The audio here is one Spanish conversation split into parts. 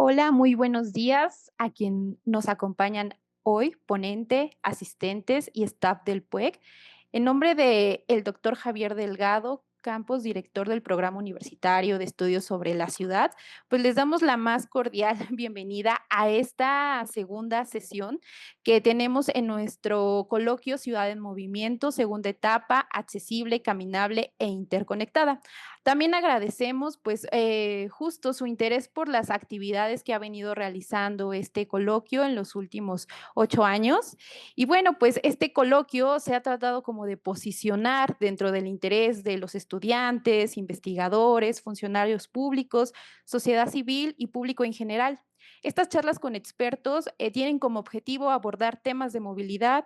Hola, muy buenos días a quien nos acompañan hoy, ponente, asistentes y staff del PUEC. En nombre de el doctor Javier Delgado Campos, director del Programa Universitario de Estudios sobre la Ciudad, pues les damos la más cordial bienvenida a esta segunda sesión que tenemos en nuestro coloquio Ciudad en Movimiento, segunda etapa, accesible, caminable e interconectada. También agradecemos, pues, justo su interés por las actividades que ha venido realizando este coloquio en los últimos 8 años. Y bueno, pues este coloquio se ha tratado como de posicionar dentro del interés de los estudiantes, investigadores, funcionarios públicos, sociedad civil y público en general. Estas charlas con expertos tienen como objetivo abordar temas de movilidad,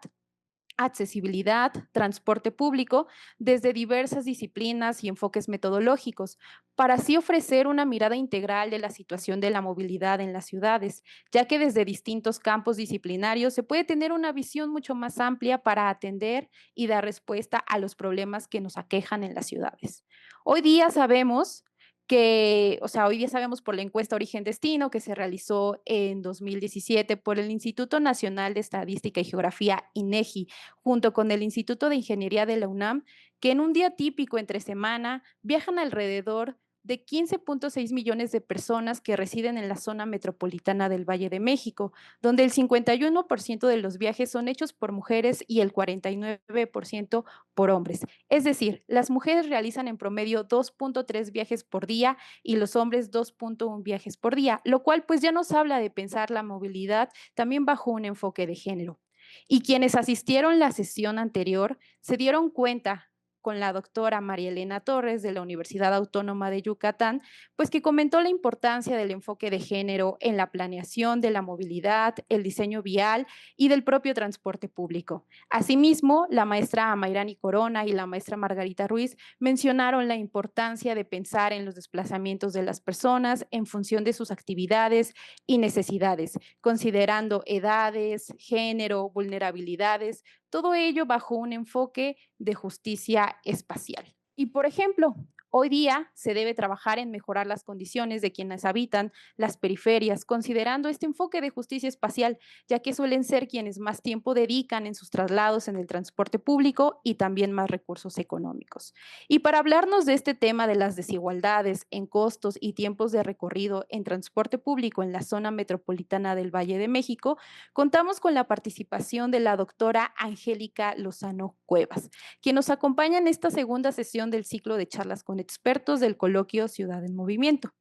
accesibilidad, transporte público, desde diversas disciplinas y enfoques metodológicos, para así ofrecer una mirada integral de la situación de la movilidad en las ciudades, ya que desde distintos campos disciplinarios se puede tener una visión mucho más amplia para atender y dar respuesta a los problemas que nos aquejan en las ciudades. Hoy día sabemos hoy día sabemos por la encuesta Origen Destino que se realizó en 2017 por el Instituto Nacional de Estadística y Geografía, INEGI, junto con el Instituto de Ingeniería de la UNAM, que en un día típico entre semana viajan alrededor de 15.6 millones de personas que residen en la zona metropolitana del Valle de México, donde el 51% de los viajes son hechos por mujeres y el 49% por hombres. Es decir, las mujeres realizan en promedio 2.3 viajes por día y los hombres 2.1 viajes por día, lo cual pues ya nos habla de pensar la movilidad también bajo un enfoque de género. Y quienes asistieron la sesión anterior se dieron cuenta con la doctora María Elena Torres de la Universidad Autónoma de Yucatán, pues que comentó la importancia del enfoque de género en la planeación de la movilidad, el diseño vial y del propio transporte público. Asimismo, la maestra Amairani Corona y la maestra Margarita Ruiz mencionaron la importancia de pensar en los desplazamientos de las personas en función de sus actividades y necesidades, considerando edades, género, vulnerabilidades, todo ello bajo un enfoque de justicia espacial. Y por ejemplo, hoy día se debe trabajar en mejorar las condiciones de quienes habitan las periferias, considerando este enfoque de justicia espacial, ya que suelen ser quienes más tiempo dedican en sus traslados en el transporte público y también más recursos económicos. Y para hablarnos de este tema de las desigualdades en costos y tiempos de recorrido en transporte público en la zona metropolitana del Valle de México, contamos con la participación de la doctora Angélica Lozano Cuevas, quien nos acompaña en esta segunda sesión del ciclo de charlas con expertos del coloquio Ciudad en Movimiento.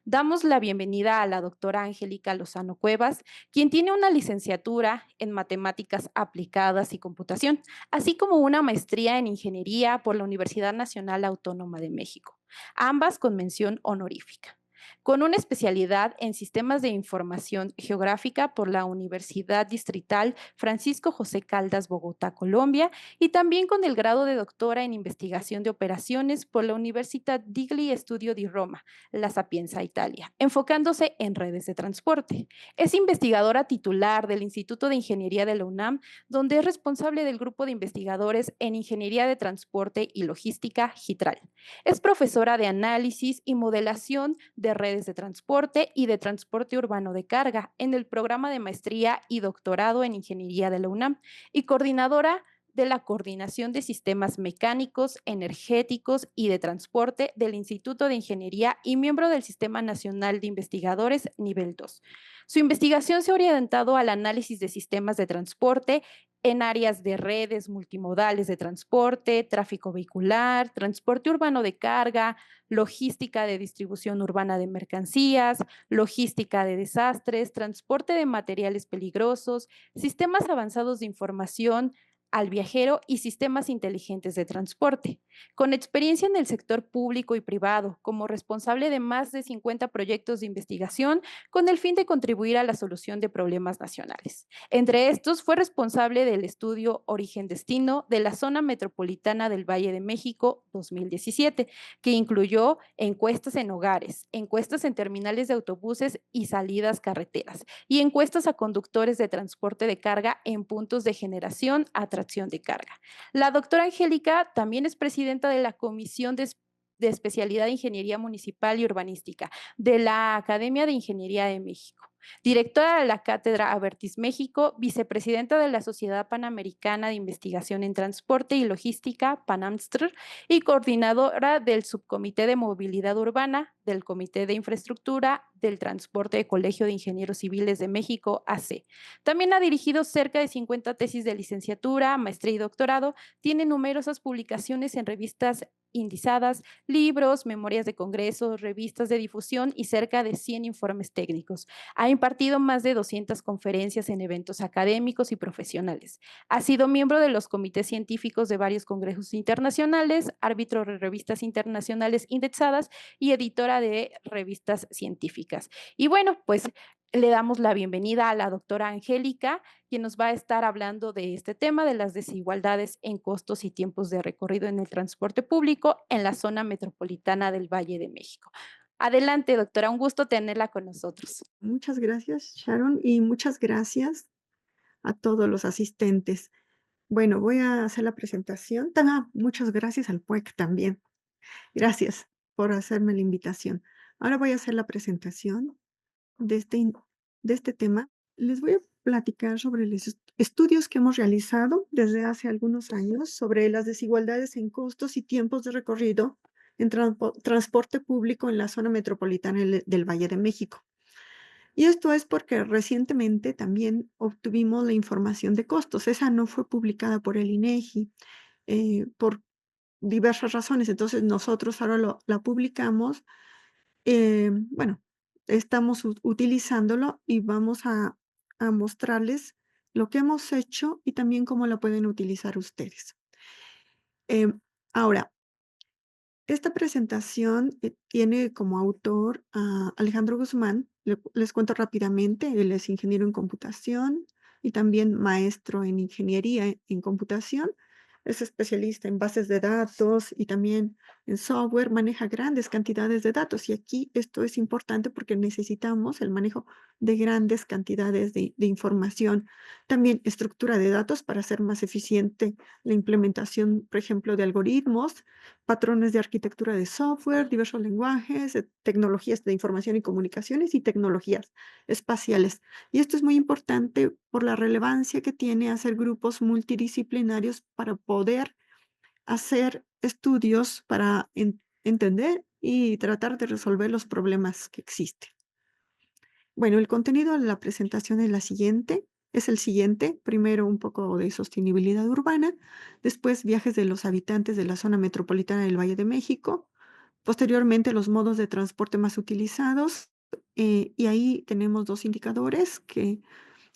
Damos la bienvenida a la doctora Angélica Lozano Cuevas, quien tiene una licenciatura en matemáticas aplicadas y computación, así como una maestría en ingeniería por la Universidad Nacional Autónoma de México, ambas con mención honorífica, con una especialidad en sistemas de información geográfica por la Universidad Distrital Francisco José Caldas, Bogotá, Colombia, y también con el grado de doctora en investigación de operaciones por la Università degli Studi di Roma, La Sapienza, Italia, enfocándose en redes de transporte. Es investigadora titular del Instituto de Ingeniería de la UNAM, donde es responsable del grupo de investigadores en Ingeniería de Transporte y Logística, GITRAL. Es profesora de análisis y modelación de redes de transporte y de transporte urbano de carga en el programa de maestría y doctorado en ingeniería de la UNAM y coordinadora de la Coordinación de Sistemas Mecánicos, Energéticos y de Transporte del Instituto de Ingeniería y miembro del Sistema Nacional de Investigadores Nivel 2. Su investigación se ha orientado al análisis de sistemas de transporte en áreas de redes multimodales de transporte, tráfico vehicular, transporte urbano de carga, logística de distribución urbana de mercancías, logística de desastres, transporte de materiales peligrosos, sistemas avanzados de información al viajero y sistemas inteligentes de transporte. Con experiencia en el sector público y privado, como responsable de más de 50 proyectos de investigación con el fin de contribuir a la solución de problemas nacionales. Entre estos, fue responsable del estudio Origen-Destino de la zona metropolitana del Valle de México 2017, que incluyó encuestas en hogares, encuestas en terminales de autobuses y salidas carreteras, y encuestas a conductores de transporte de carga en puntos de generación, atracción de carga. La doctora Angélica también es presidenta de la Comisión de de especialidad de Ingeniería Municipal y Urbanística de la Academia de Ingeniería de México. Directora de la Cátedra Abertis México, vicepresidenta de la Sociedad Panamericana de Investigación en Transporte y Logística, PANAMSTR, y coordinadora del Subcomité de Movilidad Urbana, del Comité de Infraestructura, del Transporte de Colegio de Ingenieros Civiles de México, AC. También ha dirigido cerca de 50 tesis de licenciatura, maestría y doctorado. Tiene numerosas publicaciones en revistas indizadas, libros, memorias de congresos, revistas de difusión y cerca de 100 informes técnicos. Ha impartido más de 200 conferencias en eventos académicos y profesionales. Ha sido miembro de los comités científicos de varios congresos internacionales, árbitro de revistas internacionales indexadas y editora de revistas científicas. Y bueno, pues le damos la bienvenida a la doctora Angélica, quien nos va a estar hablando de este tema de las desigualdades en costos y tiempos de recorrido en el transporte público en la zona metropolitana del Valle de México. Adelante, doctora, un gusto tenerla con nosotros. Muchas gracias, Sharon, y muchas gracias a todos los asistentes. Bueno, voy a hacer la presentación. Muchas gracias al PUEC también. Gracias por hacerme la invitación. Ahora voy a hacer la presentación de de este tema. Les voy a platicar sobre los estudios que hemos realizado desde hace algunos años sobre las desigualdades en costos y tiempos de recorrido en transporte público en la zona metropolitana del Valle de México. Y esto es porque recientemente también obtuvimos la información de costos. Esa no fue publicada por el INEGI, por diversas razones. Entonces, nosotros ahora la publicamos. Bueno, estamos utilizándolo y vamos a mostrarles lo que hemos hecho y también cómo lo pueden utilizar ustedes. Ahora, esta presentación, tiene como autor a Alejandro Guzmán. Les cuento rápidamente, él es ingeniero en computación y también maestro en ingeniería en computación. Es especialista en bases de datos y también en software, maneja grandes cantidades de datos. Y aquí esto es importante porque necesitamos el manejo de grandes cantidades de información. También estructura de datos para hacer más eficiente la implementación, por ejemplo, de algoritmos, patrones de arquitectura de software, diversos lenguajes, tecnologías de información y comunicaciones y tecnologías espaciales. Y esto es muy importante por la relevancia que tiene hacer grupos multidisciplinarios para poder hacer estudios para entender y tratar de resolver los problemas que existen. Bueno, el contenido de la presentación es el siguiente. Primero, un poco de sostenibilidad urbana, después viajes de los habitantes de la zona metropolitana del Valle de México, posteriormente los modos de transporte más utilizados, y ahí tenemos dos indicadores que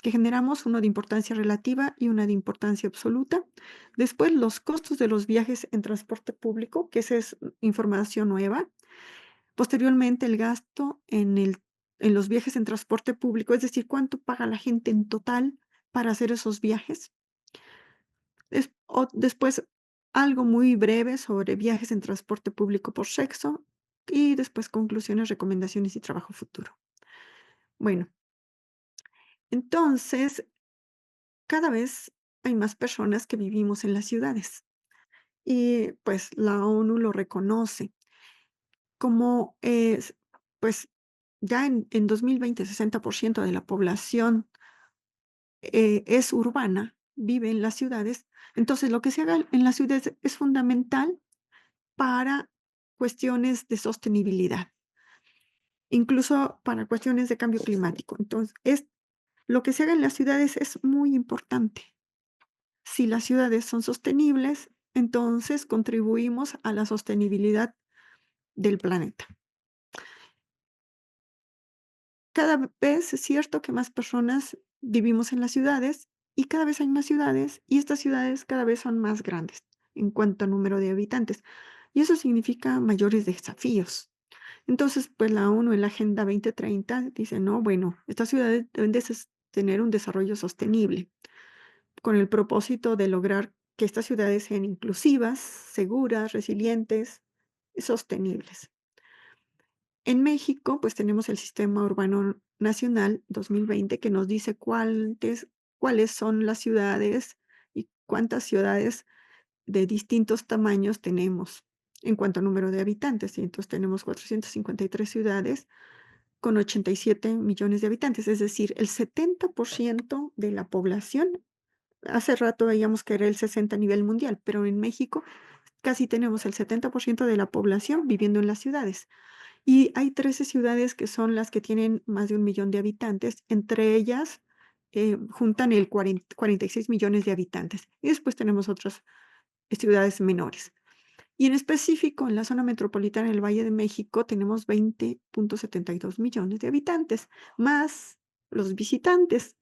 generamos, uno de importancia relativa y una de importancia absoluta. Después, los costos de los viajes en transporte público, que esa es información nueva. Posteriormente, el gasto en los viajes en transporte público, es decir, cuánto paga la gente en total para hacer esos viajes. Después, algo muy breve sobre viajes en transporte público por sexo y después conclusiones, recomendaciones y trabajo futuro. Bueno, entonces, cada vez hay más personas que vivimos en las ciudades y pues la ONU lo reconoce como pues ya en 2020, 60% de la población es urbana, vive en las ciudades. Entonces, lo que se haga en las ciudades es fundamental para cuestiones de sostenibilidad, incluso para cuestiones de cambio climático. Entonces, lo que se haga en las ciudades es muy importante. Si las ciudades son sostenibles, entonces contribuimos a la sostenibilidad del planeta. Cada vez es cierto que más personas vivimos en las ciudades y cada vez hay más ciudades y estas ciudades cada vez son más grandes en cuanto a número de habitantes y eso significa mayores desafíos. Entonces, pues la ONU en la Agenda 2030 dice, no, bueno, estas ciudades deben de tener un desarrollo sostenible con el propósito de lograr que estas ciudades sean inclusivas, seguras, resilientes y sostenibles. En México, pues tenemos el Sistema Urbano Nacional 2020 que nos dice cuáles son las ciudades y cuántas ciudades de distintos tamaños tenemos en cuanto a número de habitantes. Y entonces tenemos 453 ciudades con 87 millones de habitantes, es decir, el 70% de la población. Hace rato veíamos que era el 60 a nivel mundial, pero en México casi tenemos el 70% de la población viviendo en las ciudades. Y hay 13 ciudades que son las que tienen más de 1 millón de habitantes. Entre ellas, juntan el 46 millones de habitantes. Y después tenemos otras ciudades menores. Y en específico, en la zona metropolitana del Valle de México tenemos 20.72 millones de habitantes, más los visitantes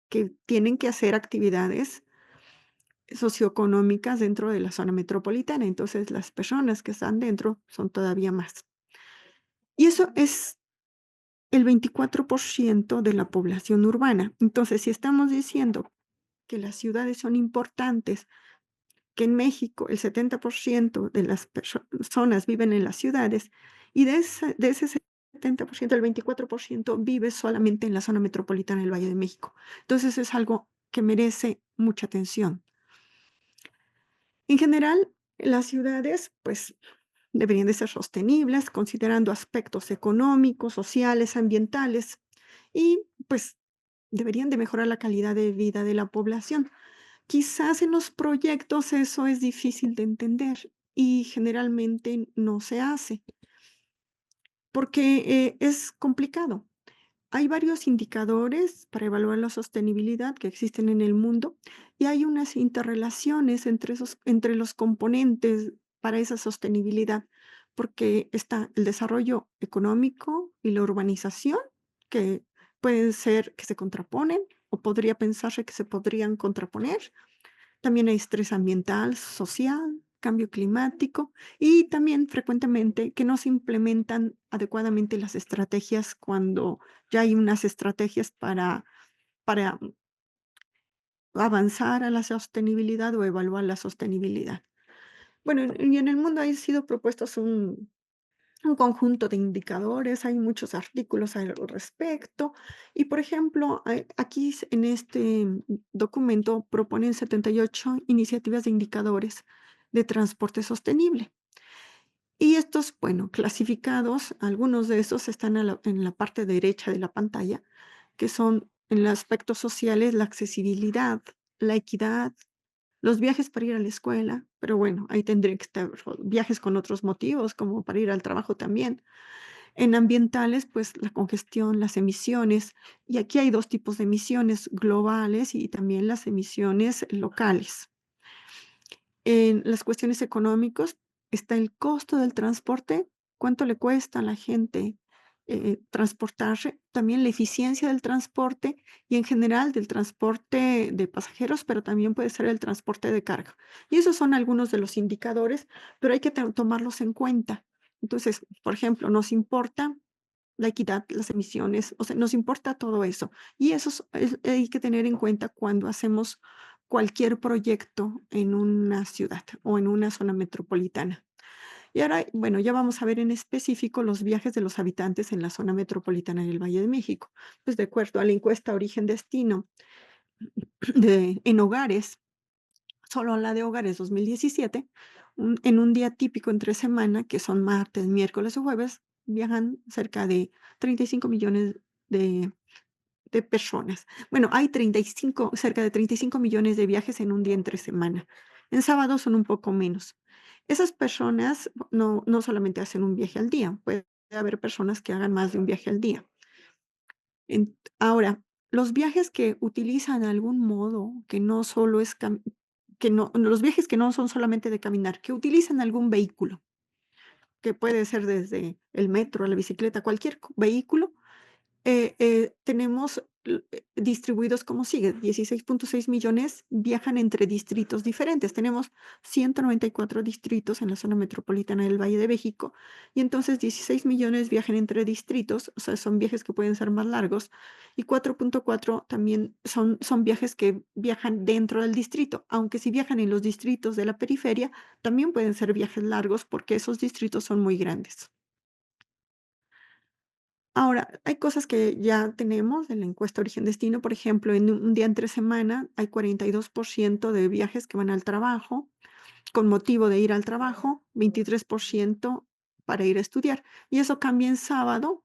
que tienen que hacer actividades socioeconómicas dentro de la zona metropolitana. Entonces, las personas que están dentro son todavía más. Y eso es el 24% de la población urbana. Entonces, si estamos diciendo que las ciudades son importantes, que en México el 70% de las personas viven en las ciudades y de ese 70%, el 24% vive solamente en la zona metropolitana del Valle de México. Entonces, es algo que merece mucha atención. En general, las ciudades, pues, deberían de ser sostenibles, considerando aspectos económicos, sociales, ambientales y, pues, deberían de mejorar la calidad de vida de la población. Quizás en los proyectos eso es difícil de entender y generalmente no se hace porque, es complicado. Hay varios indicadores para evaluar la sostenibilidad que existen en el mundo y hay unas interrelaciones entre los componentes para esa sostenibilidad, porque está el desarrollo económico y la urbanización, que pueden ser que se contraponen o podría pensarse que se podrían contraponer. También hay estrés ambiental, social, cambio climático y también frecuentemente que no se implementan adecuadamente las estrategias cuando ya hay unas estrategias para avanzar a la sostenibilidad o evaluar la sostenibilidad. Bueno, y en el mundo ha sido propuestos un conjunto de indicadores, hay muchos artículos al respecto y, por ejemplo, aquí en este documento proponen 78 iniciativas de indicadores de transporte sostenible. Y estos, bueno, clasificados, algunos de esos están en la parte derecha de la pantalla, que son en los aspectos sociales, la accesibilidad, la equidad, los viajes para ir a la escuela, pero bueno, ahí tendría que estar viajes con otros motivos, como para ir al trabajo también. En ambientales, pues la congestión, las emisiones, y aquí hay 2 tipos de emisiones globales y también las emisiones locales. En las cuestiones económicas está el costo del transporte, cuánto le cuesta a la gente, transportarse, también la eficiencia del transporte y en general del transporte de pasajeros, pero también puede ser el transporte de carga. Y esos son algunos de los indicadores, pero hay que tomarlos en cuenta. Entonces, por ejemplo, nos importa la equidad, las emisiones, o sea, nos importa todo eso. Y eso hay que tener en cuenta cuando hacemos cualquier proyecto en una ciudad o en una zona metropolitana. Y ahora, bueno, ya vamos a ver en específico los viajes de los habitantes en la zona metropolitana del Valle de México. Pues de acuerdo a la encuesta Origen-Destino en hogares, solo la de hogares 2017, en un día típico entre semana, que son martes, miércoles o jueves, viajan cerca de 35 millones de, de personas. Bueno, hay 35, cerca de 35 millones de viajes en un día entre semana. En sábado son un poco menos. Esas personas no solamente hacen un viaje al día, puede haber personas que hagan más de un viaje al día. Ahora, los viajes que utilizan algún modo que no solo es que no los viajes que no son solamente de caminar, que utilizan algún vehículo, que puede ser desde el metro, la bicicleta, cualquier vehículo, tenemos distribuidos como sigue: 16.6 millones viajan entre distritos diferentes. Tenemos 194 distritos en la zona metropolitana del Valle de México y entonces 16 millones viajan entre distritos, o sea, son viajes que pueden ser más largos y 4.4 también son viajes que viajan dentro del distrito, aunque si viajan en los distritos de la periferia, también pueden ser viajes largos porque esos distritos son muy grandes. Ahora, hay cosas que ya tenemos en la encuesta Origen-Destino, por ejemplo, en un día entre semana hay 42% de viajes que van al trabajo, con motivo de ir al trabajo, 23% para ir a estudiar. Y eso cambia en sábado,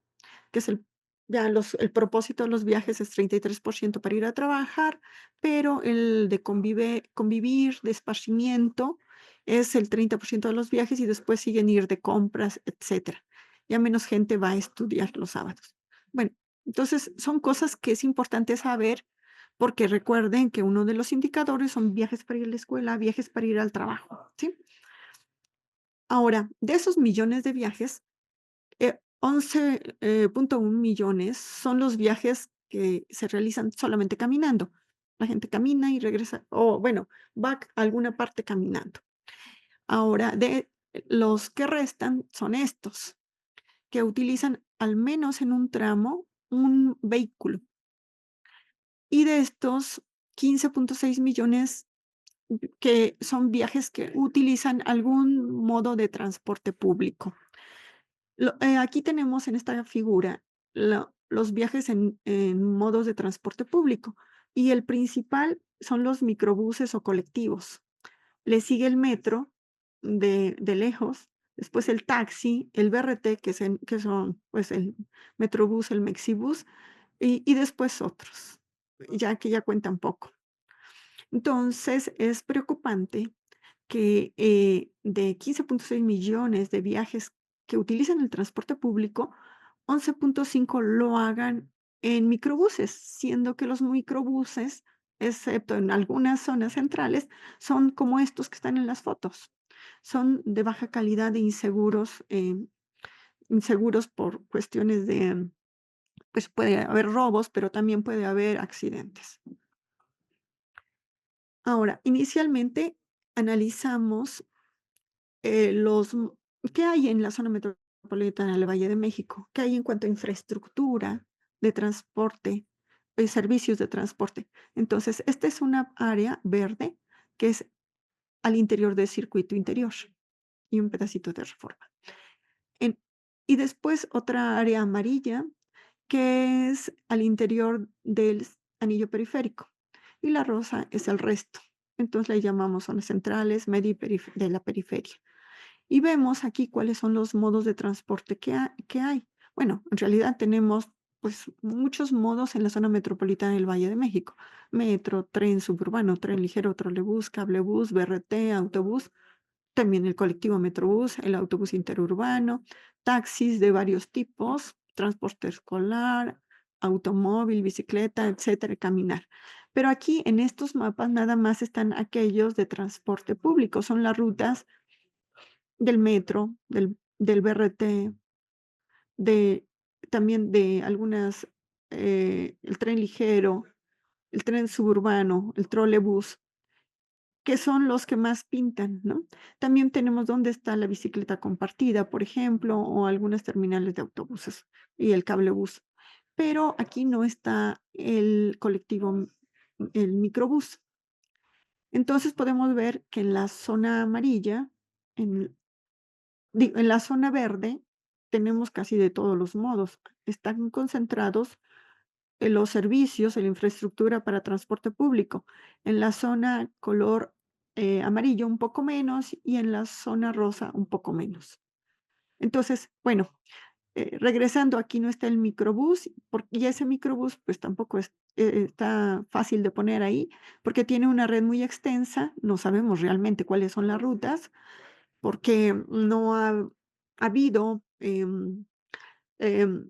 que es el propósito de los viajes es 33% para ir a trabajar, pero el de convivir, de esparcimiento, es el 30% de los viajes y después siguen ir de compras, etcétera. Ya menos gente va a estudiar los sábados. Bueno, entonces son cosas que es importante saber porque recuerden que uno de los indicadores son viajes para ir a la escuela, viajes para ir al trabajo, ¿sí? Ahora, de esos millones de viajes, 11,1 millones son los viajes que se realizan solamente caminando. La gente camina y regresa, o bueno, va a alguna parte caminando. Ahora, de los que restan son estos, que utilizan al menos en un tramo un vehículo. Y de estos, 15,6 millones que son viajes que utilizan algún modo de transporte público. Aquí tenemos en esta figura los viajes en modos de transporte público y el principal son los microbuses o colectivos. Le sigue el metro de lejos, después el taxi, el BRT, que son pues el Metrobús, el Mexibus, y después otros, ya que ya cuentan poco. Entonces, es preocupante que, de 15,6 millones de viajes que utilizan el transporte público, 11,5 lo hagan en microbuses, siendo que los microbuses, excepto en algunas zonas centrales, son como estos que están en las fotos. Son de baja calidad e inseguros por cuestiones de, pues, puede haber robos, pero también puede haber accidentes. Ahora, inicialmente analizamos ¿qué hay en la zona metropolitana del Valle de México? ¿Qué hay en cuanto a infraestructura de transporte, servicios de transporte? Entonces, esta es una área verde que es al interior del circuito interior y un pedacito de Reforma. En- y después otra área amarilla que es al interior del anillo periférico y la rosa es el resto. Entonces le llamamos zonas centrales, media y de la periferia. Y vemos aquí cuáles son los modos de transporte que hay. Bueno, en realidad tenemos pues muchos modos en la zona metropolitana del Valle de México. Metro, tren suburbano, tren ligero, trolebús, cablebús, BRT, autobús, también el colectivo Metrobús, el autobús interurbano, taxis de varios tipos, transporte escolar, automóvil, bicicleta, etcétera, y caminar. Pero aquí en estos mapas nada más están aquellos de transporte público, son las rutas del metro, del BRT, de también de algunas, el tren ligero, el tren suburbano, el trolebús, que son los que más pintan, ¿no? También tenemos dónde está la bicicleta compartida, por ejemplo, o algunas terminales de autobuses y el cablebús. Pero aquí no está el colectivo, el microbús. Entonces podemos ver que en la zona amarilla, en en la zona verde tenemos casi de todos los modos. Están concentrados en los servicios, en la infraestructura para transporte público. En la zona color amarillo un poco menos y en la zona rosa un poco menos. Entonces, bueno, regresando, aquí no está el microbús y ese microbús pues tampoco está fácil de poner ahí porque tiene una red muy extensa, no sabemos realmente cuáles son las rutas porque no ha habido,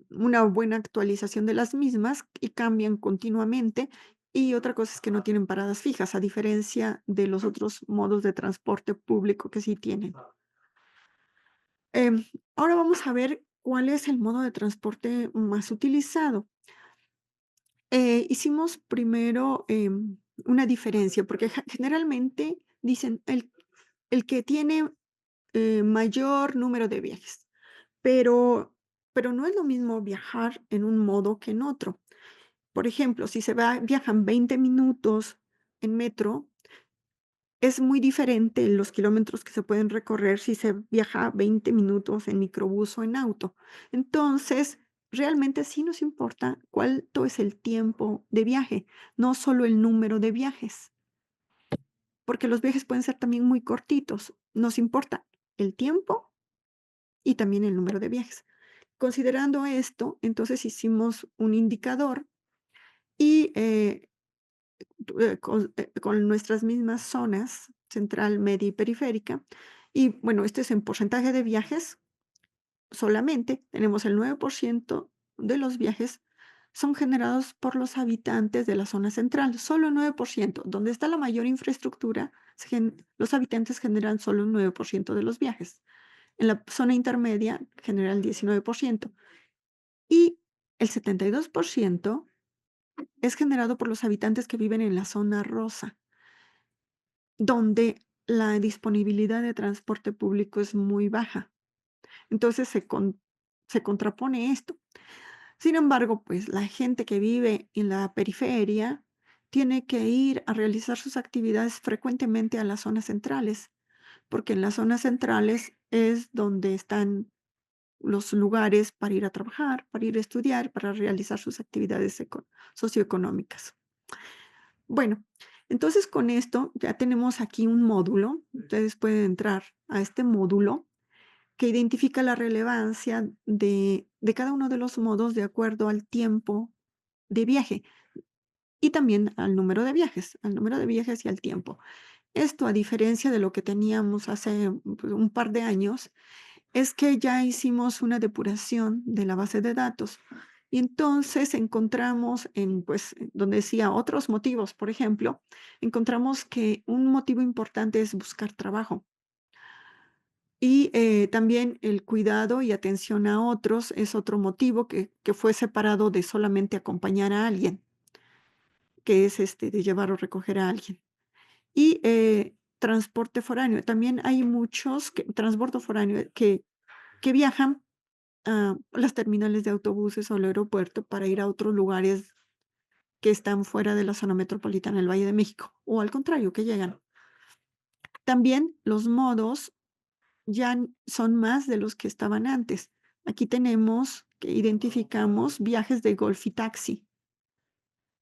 una buena actualización de las mismas y cambian continuamente. Y otra cosa es que no tienen paradas fijas, a diferencia de los otros modos de transporte público que sí tienen. Em, Ahora vamos a ver cuál es el modo de transporte más utilizado. Hicimos primero una diferencia, porque generalmente dicen el que tiene mayor número de viajes. Pero no es lo mismo viajar en un modo que en otro. Por ejemplo, si viajan 20 minutos en metro, es muy diferente los kilómetros que se pueden recorrer si se viaja 20 minutos en microbús o en auto. Entonces, realmente sí nos importa cuánto es el tiempo de viaje, no solo el número de viajes. porque los viajes pueden ser también muy cortitos. Nos importa el tiempo y también el número de viajes. Considerando esto, entonces hicimos un indicador y con nuestras mismas zonas, central, media y periférica. Y bueno, este es en porcentaje de viajes solamente. Tenemos el 9% de los viajes son generados por los habitantes de la zona central, solo el 9%. Donde está la mayor infraestructura, los habitantes generan solo un 9% de los viajes. En la zona intermedia generan el 19%. Y el 72% es generado por los habitantes que viven en la zona rosa, donde la disponibilidad de transporte público es muy baja. Entonces se contrapone esto. Sin embargo, pues la gente que vive en la periferia tiene que ir a realizar sus actividades frecuentemente a las zonas centrales, porque en las zonas centrales es donde están los lugares para ir a trabajar, para ir a estudiar, para realizar sus actividades socioeconómicas. Bueno, entonces con esto ya tenemos aquí un módulo. Ustedes pueden entrar a este módulo que identifica la relevancia de cada uno de los modos de acuerdo al tiempo de viaje y también al número de viajes y al tiempo. Esto, a diferencia de lo que teníamos hace pues, un par de años, es que ya hicimos una depuración de la base de datos. Y entonces encontramos pues, donde decía otros motivos, por ejemplo, encontramos que un motivo importante es buscar trabajo. Y también el cuidado y atención a otros es otro motivo que fue separado de solamente acompañar a alguien, que es de llevar o recoger a alguien. Y transporte foráneo. También hay muchos transporte foráneo que viajan a las terminales de autobuses o al aeropuerto para ir a otros lugares que están fuera de la zona metropolitana del Valle de México, o al contrario, que llegan. También los modos ya son más de los que estaban antes. Aquí tenemos que identificamos viajes de Golf y taxi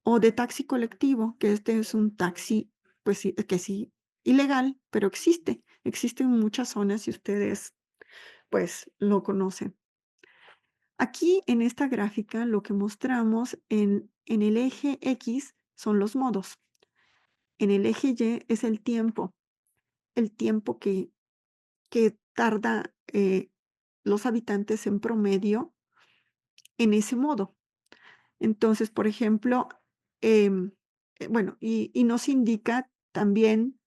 o de taxi colectivo, que este es un taxi, pues sí, que sí, ilegal, pero existe. Existe en muchas zonas y ustedes pues lo conocen. Aquí en esta gráfica lo que mostramos en el eje X son los modos. En el eje Y es el tiempo que tarda los habitantes en promedio en ese modo. Entonces, por ejemplo, bueno, y nos indica también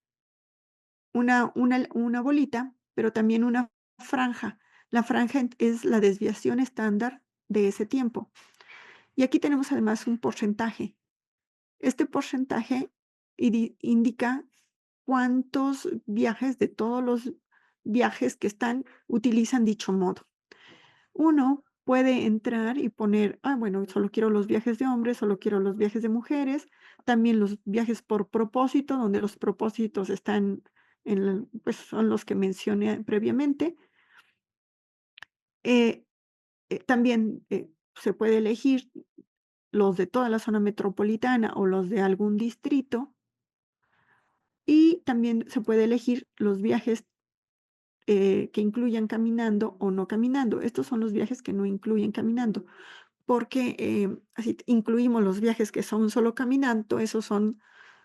una bolita, pero también una franja. La franja es la desviación estándar de ese tiempo. Y aquí tenemos además un porcentaje. Este porcentaje indica cuántos viajes de todos los viajes que están utilizan dicho modo. Uno puede entrar y poner, bueno, solo quiero los viajes de hombres, solo quiero los viajes de mujeres, también los viajes por propósito, donde los propósitos están pues son los que mencioné previamente. Eh, también se puede elegir los de toda la zona metropolitana o los de algún distrito. Y también se puede elegir los viajes que incluyan caminando o no caminando. Estos son los viajes que no incluyen caminando, porque así incluimos los viajes que son solo caminando, esos son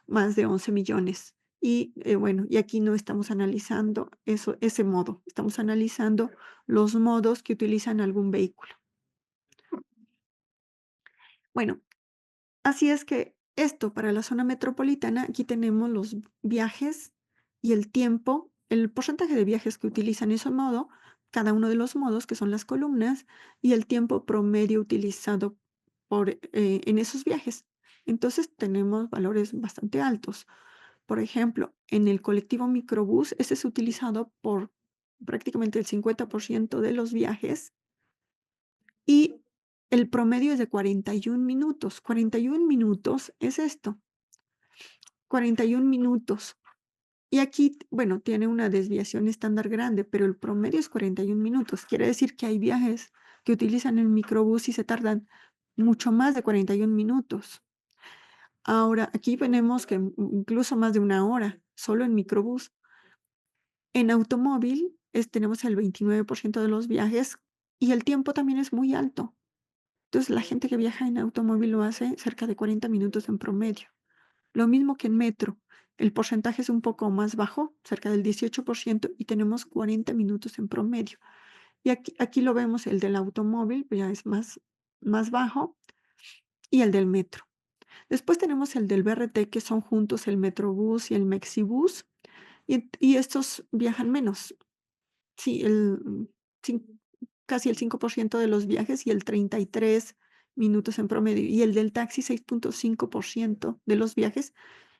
más de 11 millones. Y bueno, y aquí no estamos analizando ese modo, estamos analizando los modos que utilizan algún vehículo. Bueno, así es que esto para la zona metropolitana, aquí tenemos los viajes y el tiempo, el porcentaje de viajes que utilizan ese modo, cada uno de los modos, que son las columnas, y el tiempo promedio utilizado en esos viajes. Entonces tenemos valores bastante altos. Por ejemplo, en el colectivo microbús, ese es utilizado por prácticamente el 50% de los viajes y el promedio es de 41 minutos. 41 minutos es esto, 41 minutos. Y aquí, bueno, tiene una desviación estándar grande, pero el promedio es 41 minutos. Quiere decir que hay viajes que utilizan el microbús y se tardan mucho más de 41 minutos. Ahora, aquí tenemos que incluso más de 1 hora, solo en microbús. En automóvil, tenemos el 29% de los viajes y el tiempo también es muy alto. Entonces, la gente que viaja en automóvil lo hace cerca de 40 minutos en promedio. Lo mismo que en metro. El porcentaje es un poco más bajo, cerca del 18%, y tenemos 40 minutos en promedio. Y aquí lo vemos, el del automóvil, pues ya es más bajo, y el del metro. Después tenemos el del BRT, que son juntos el Metrobús y el Mexibús, y estos viajan menos. Sí, cin casi el 5% de los viajes y el 33 minutos en promedio, y el del taxi 6.5% de los viajes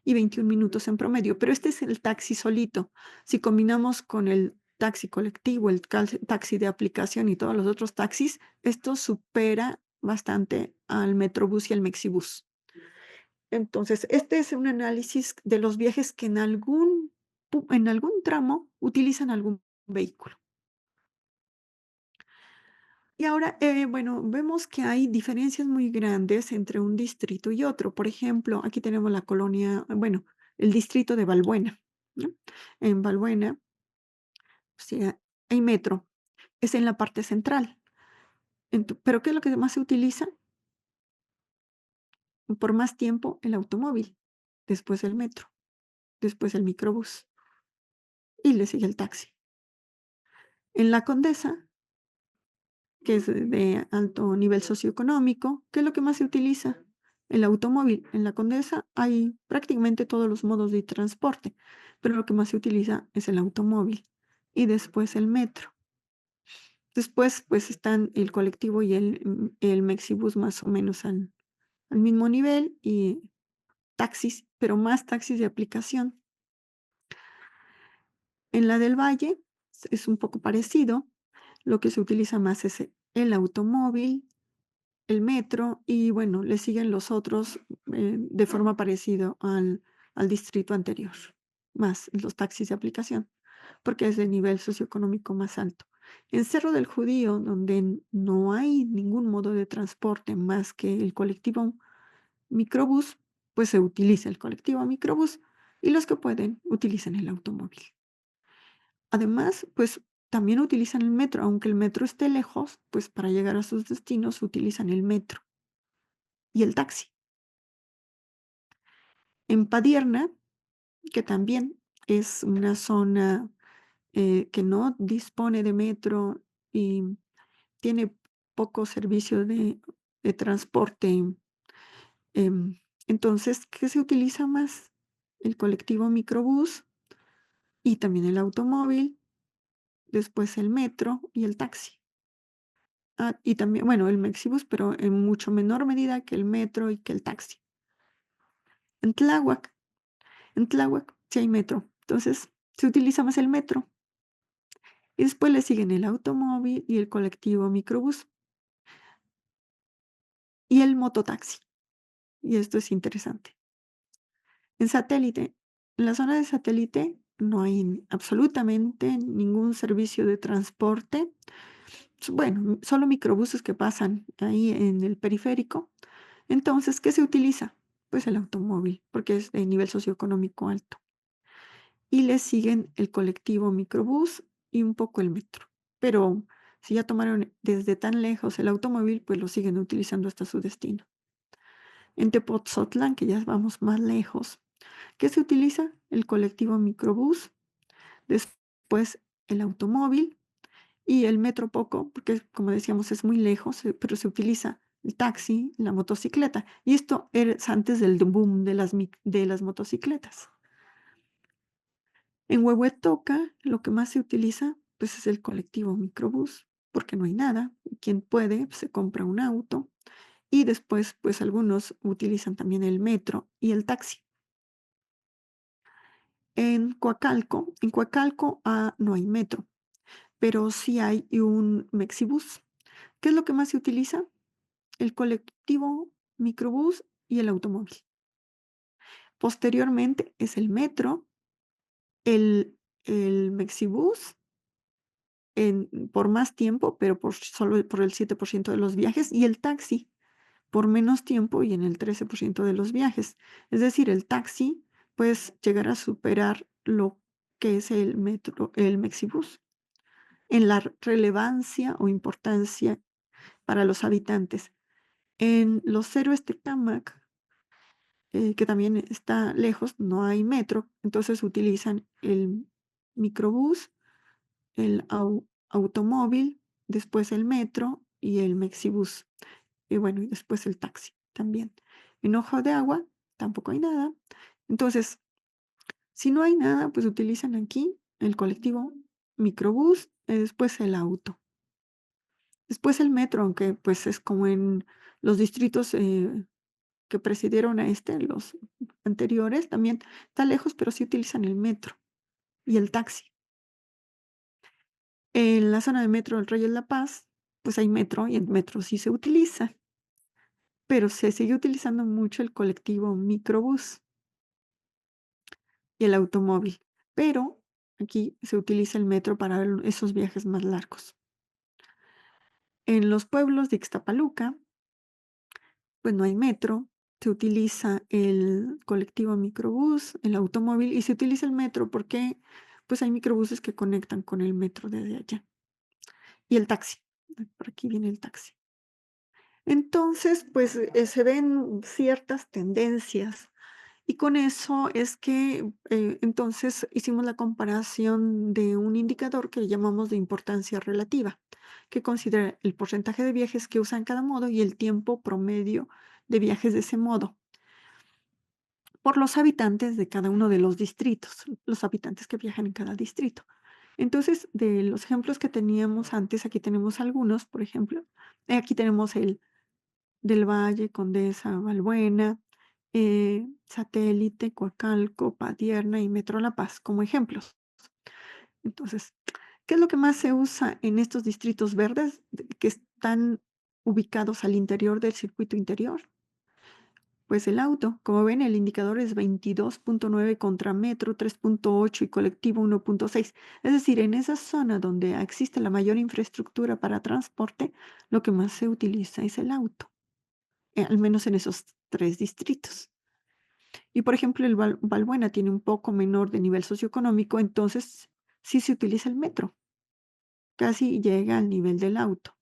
y 21 minutos en promedio, pero este es el taxi solito. Si combinamos con el taxi colectivo, el taxi de aplicación y todos los otros taxis, esto supera bastante al Metrobús y al Mexibús. Entonces, este es un análisis de los viajes que en algún tramo utilizan algún vehículo. Y ahora, bueno, vemos que hay diferencias muy grandes entre un distrito y otro. Por ejemplo, aquí tenemos la colonia, bueno, el distrito de Balbuena, ¿no? En Balbuena, o sea, hay metro, es en la parte central. Pero ¿qué es lo que más se utiliza? Por más tiempo el automóvil, después el metro, después el microbús y le sigue el taxi. En la Condesa, que es de alto nivel socioeconómico, ¿qué es lo que más se utiliza? El automóvil. En la Condesa hay prácticamente todos los modos de transporte, pero lo que más se utiliza es el automóvil y después el metro. Después, pues están el colectivo y el Mexibus más o menos al mismo nivel y taxis, pero más taxis de aplicación. En la del Valle es un poco parecido. Lo que se utiliza más es el automóvil, el metro y bueno, le siguen los otros de forma parecida al distrito anterior, más los taxis de aplicación, porque es de nivel socioeconómico más alto. En Cerro del Judío, donde no hay ningún modo de transporte más que el colectivo microbús, pues se utiliza el colectivo microbús y los que pueden utilizan el automóvil. Además, pues también utilizan el metro, aunque el metro esté lejos, pues para llegar a sus destinos utilizan el metro y el taxi. En Padierna, que también es una zona que no dispone de metro y tiene poco servicio de transporte, entonces, ¿qué se utiliza más? El colectivo microbús y también el automóvil, después el metro y el taxi. Ah, y también, bueno, el Mexibus, pero en mucho menor medida que el metro y que el taxi. En Tláhuac, en Tláhuac sí hay metro, entonces se utiliza más el metro. Y después le siguen el automóvil y el colectivo microbús y el mototaxi. Y esto es interesante. En satélite, en la zona de satélite no hay absolutamente ningún servicio de transporte. Bueno, solo microbuses que pasan ahí en el periférico. Entonces, ¿qué se utiliza? Pues el automóvil, porque es de nivel socioeconómico alto. Y le siguen el colectivo microbús y un poco el metro. Pero si ya tomaron desde tan lejos el automóvil, pues lo siguen utilizando hasta su destino. En Tepoztlán, que ya vamos más lejos, ¿qué se utiliza? El colectivo microbús, después el automóvil y el metro poco, porque como decíamos es muy lejos, pero se utiliza el taxi, la motocicleta. Y esto es antes del boom de las motocicletas. En Huehuetoca, lo que más se utiliza, pues, es el colectivo microbús, porque no hay nada. Quien puede, pues, se compra un auto y después, pues, algunos utilizan también el metro y el taxi. En Coacalco, no hay metro, pero sí hay un Mexibus. ¿Qué es lo que más se utiliza? El colectivo microbús y el automóvil. Posteriormente es el metro, el Mexibus por más tiempo, pero solo por el 7% de los viajes, y el taxi, por menos tiempo y en el 13% de los viajes. Es decir, el taxi puedes llegar a superar lo que es el metro, el Mexibus, en la relevancia o importancia para los habitantes. En los héroes Tecámac, que también está lejos, no hay metro, entonces utilizan el microbús, el automóvil, después el metro y el Mexibus. Y bueno, y después el taxi también. En Ojo de Agua tampoco hay nada. Entonces, si no hay nada, pues utilizan aquí el colectivo microbús, después el auto. Después el metro, aunque pues es como en los distritos que precedieron a este, los anteriores, también está lejos, pero sí utilizan el metro y el taxi. En la zona de metro del Reyes La Paz, pues hay metro y el metro sí se utiliza, pero se sigue utilizando mucho el colectivo microbús y el automóvil, pero aquí se utiliza el metro para esos viajes más largos. En los pueblos de Ixtapaluca, pues no hay metro, se utiliza el colectivo microbús, el automóvil y se utiliza el metro porque pues hay microbuses que conectan con el metro desde allá. Y el taxi, por aquí viene el taxi. Entonces, pues se ven ciertas tendencias y con eso es que entonces hicimos la comparación de un indicador que llamamos de importancia relativa, que considera el porcentaje de viajes que usan cada modo y el tiempo promedio de viajes de ese modo por los habitantes de cada uno de los distritos, los habitantes que viajan en cada distrito. Entonces, de los ejemplos que teníamos antes, aquí tenemos algunos, por ejemplo, aquí tenemos el del Valle, Condesa, Valbuena, Satélite, Coacalco, Padierna y Metro La Paz como ejemplos. Entonces, ¿qué es lo que más se usa en estos distritos verdes que están ubicados al interior del circuito interior? Pues el auto, como ven, el indicador es 22.9 contra metro 3.8 y colectivo 1.6. Es decir, en esa zona donde existe la mayor infraestructura para transporte, lo que más se utiliza es el auto, al menos en esos tres distritos. Y por ejemplo, el Valbuena tiene un poco menor de nivel socioeconómico, entonces sí se utiliza el metro, casi llega al nivel del auto.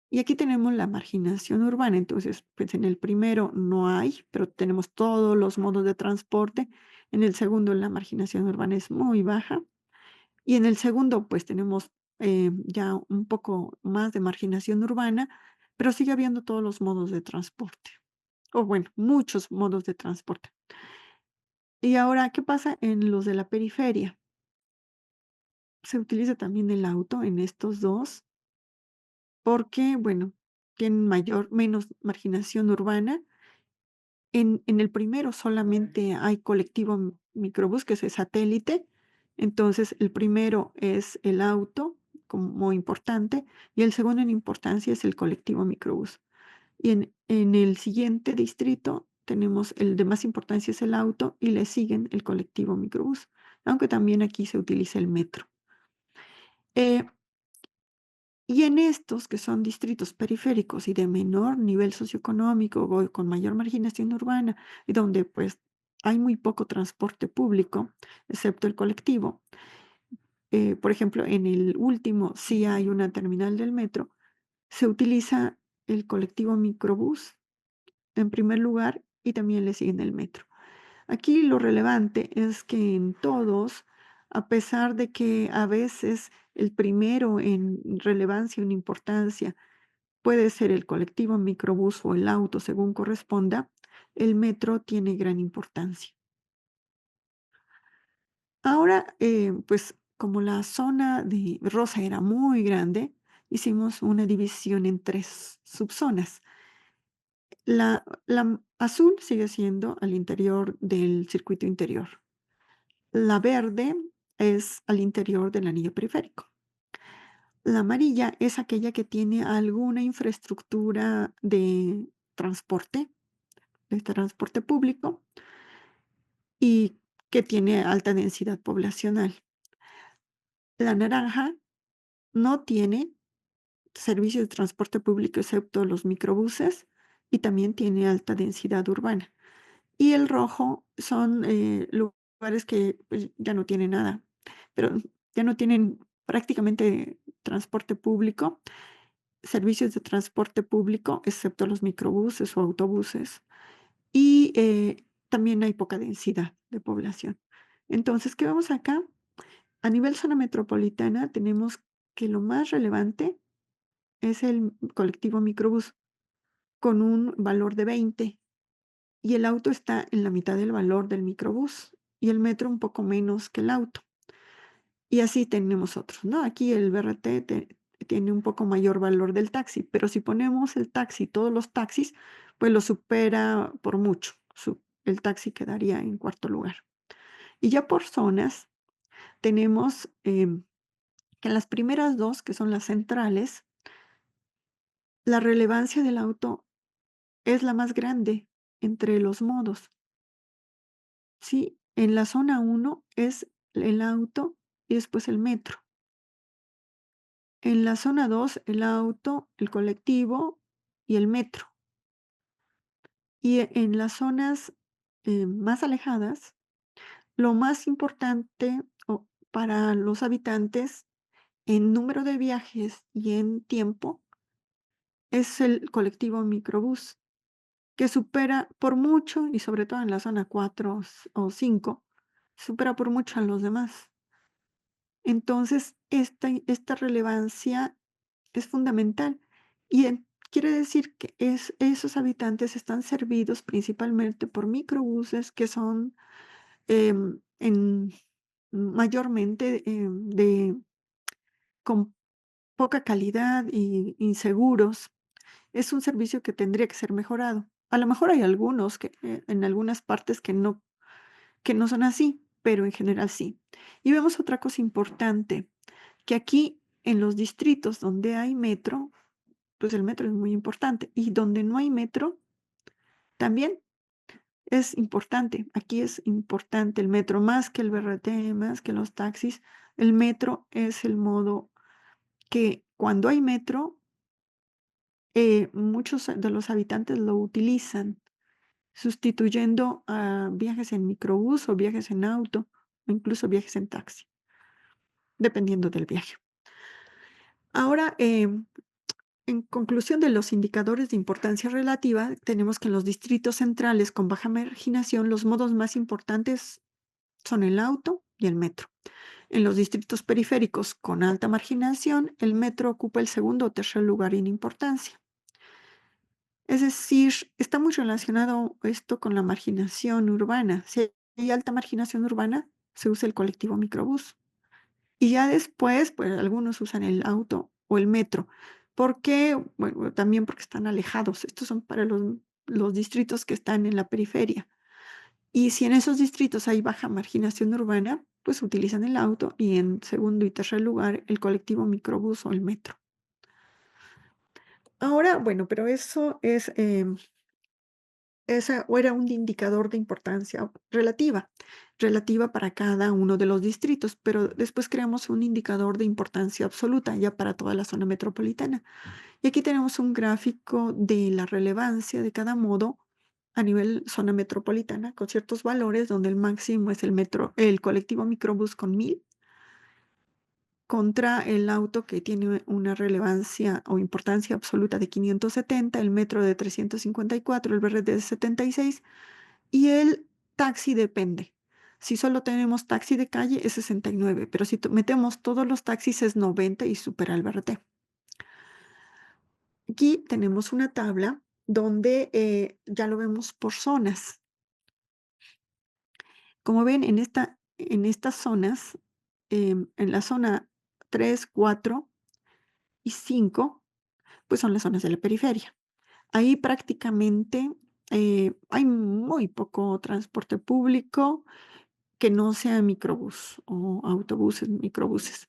Y aquí tenemos la marginación urbana, entonces, pues en el primero no hay, pero tenemos todos los modos de transporte. En el segundo, la marginación urbana es muy baja. Y en el segundo, pues tenemos ya un poco más de marginación urbana, pero sigue habiendo todos los modos de transporte, o bueno, muchos modos de transporte. Y ahora, ¿qué pasa en los de la periferia? Se utiliza también el auto en estos dos, porque, bueno, tienen menos marginación urbana. En el primero solamente hay colectivo microbús, que es el satélite. Entonces, el primero es el auto como importante y el segundo en importancia es el colectivo microbús. Y en el siguiente distrito tenemos el de más importancia es el auto y le siguen el colectivo microbús, aunque también aquí se utiliza el metro. Eh, y en estos que son distritos periféricos y de menor nivel socioeconómico o con mayor marginación urbana y donde pues hay muy poco transporte público, excepto el colectivo, por ejemplo, en el último sí hay una terminal del metro, se utiliza el colectivo microbús en primer lugar y también le siguen el metro. Aquí lo relevante es que en todos, a pesar de que a veces el primero en relevancia, en importancia, puede ser el colectivo, microbús o el auto, según corresponda, el metro tiene gran importancia. Ahora, pues como la zona de Rosa era muy grande, hicimos una división en tres subzonas. La azul sigue siendo al interior del circuito interior. La verde es al interior del anillo periférico. La amarilla es aquella que tiene alguna infraestructura de transporte público y que tiene alta densidad poblacional. La naranja no tiene servicios de transporte público excepto los microbuses y también tiene alta densidad urbana. Y el rojo son lugares que pues, ya no tienen nada, pero ya no tienen prácticamente transporte público, servicios de transporte público, excepto los microbuses o autobuses. Y también hay poca densidad de población. Entonces, ¿qué vemos acá? A nivel zona metropolitana tenemos que lo más relevante es el colectivo microbús con un valor de 20 y el auto está en la mitad del valor del microbús y el metro un poco menos que el auto. Y así tenemos otros, ¿no? Aquí el BRT tiene un poco mayor valor del taxi, pero si ponemos el taxi, todos los taxis, pues lo supera por mucho. El taxi quedaría en cuarto lugar. Y ya por zonas, tenemos que en las primeras dos, que son las centrales, la relevancia del auto es la más grande entre los modos. Sí, en la zona uno es el auto y después el metro. En la zona 2 el auto, el colectivo y el metro. Y en las zonas más alejadas, lo más importante para los habitantes en número de viajes y en tiempo es el colectivo microbús, que supera por mucho, y sobre todo en la zona 4 o 5 supera por mucho a los demás. Entonces, esta relevancia es fundamental y quiere decir que esos habitantes están servidos principalmente por microbuses que son mayormente con poca calidad y inseguros. Es un servicio que tendría que ser mejorado. A lo mejor hay algunos en algunas partes que no son así, pero en general sí. Y vemos otra cosa importante, que aquí en los distritos donde hay metro, pues el metro es muy importante. Y donde no hay metro, también es importante. Aquí es importante el metro, más que el BRT, más que los taxis. El metro es el modo que cuando hay metro, muchos de los habitantes lo utilizan, sustituyendo a viajes en microbús o viajes en auto, o incluso viajes en taxi, dependiendo del viaje. Ahora, en conclusión de los indicadores de importancia relativa, tenemos que en los distritos centrales con baja marginación, los modos más importantes son el auto y el metro. En los distritos periféricos con alta marginación, el metro ocupa el segundo o tercer lugar en importancia. Es decir, está muy relacionado esto con la marginación urbana. Si hay alta marginación urbana, se usa el colectivo microbús. Y ya después, pues algunos usan el auto o el metro. ¿Por qué? Bueno, también porque están alejados. Estos son para los distritos que están en la periferia. Y si en esos distritos hay baja marginación urbana, pues utilizan el auto y en segundo y tercer lugar el colectivo microbús o el metro. Ahora, bueno, pero eso es esa o era un indicador de importancia relativa para cada uno de los distritos, pero después creamos un indicador de importancia absoluta ya para toda la zona metropolitana. Y aquí tenemos un gráfico de la relevancia de cada modo a nivel zona metropolitana con ciertos valores donde el máximo es el colectivo microbús con 1000 contra el auto que tiene una relevancia o importancia absoluta de 570, el metro de 354, el BRT de 76 y el taxi depende. Si solo tenemos taxi de calle es 69, pero si metemos todos los taxis es 90 y supera el BRT. Aquí tenemos una tabla donde ya lo vemos por zonas. Como ven, en estas zonas, en la zona 3, 4 y 5, pues son las zonas de la periferia. Ahí prácticamente hay muy poco transporte público que no sea microbús o autobuses, microbuses.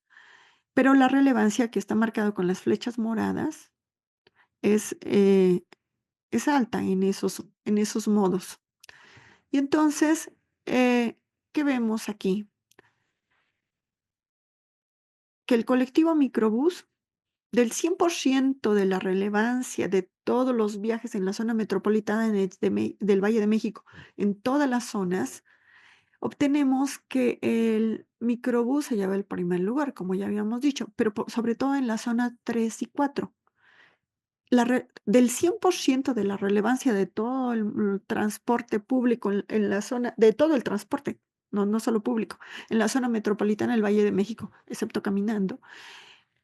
Pero la relevancia que está marcado con las flechas moradas es, eh, es alta en esos modos. Y entonces, ¿qué vemos aquí? Que el colectivo microbús Del 100% de la relevancia de todos los viajes en la zona metropolitana del Valle de México, en todas las zonas, obtenemos que el microbús se lleva el primer lugar, como ya habíamos dicho, pero sobre todo en la zona 3 y 4. Del 100% de la relevancia de todo el transporte público en la zona, de todo el transporte, no solo público, en la zona metropolitana del Valle de México, excepto caminando,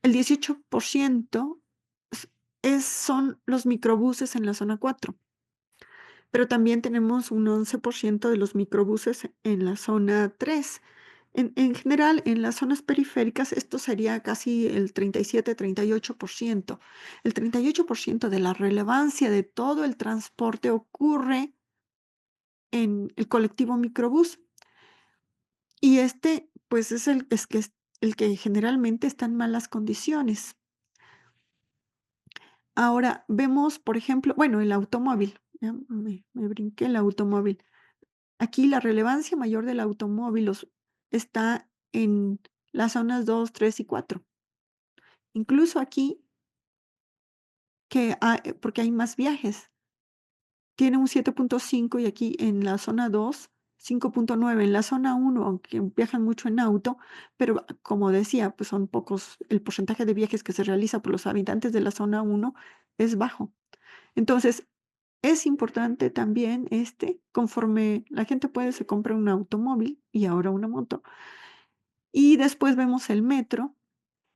el 18% s son los microbuses en la zona 4, pero también tenemos un 11% de los microbuses en la zona 3. En general, en las zonas periféricas, esto sería casi el 37-38%. El 38% de la relevancia de todo el transporte ocurre en el colectivo microbús, y pues, es el que generalmente está en malas condiciones. Ahora, vemos, por ejemplo, bueno, el automóvil, ya me brinqué el automóvil. Aquí la relevancia mayor del automóvil está en las zonas 2, 3 y 4. Incluso aquí porque hay más viajes. Tiene un 7.5 y aquí en la zona 2, 5.9. En la zona 1, aunque viajan mucho en auto, pero como decía, pues son pocos, el porcentaje de viajes que se realiza por los habitantes de la zona 1 es bajo. Entonces, es importante también, conforme la gente puede, se compra un automóvil y ahora una moto. Y después vemos el metro.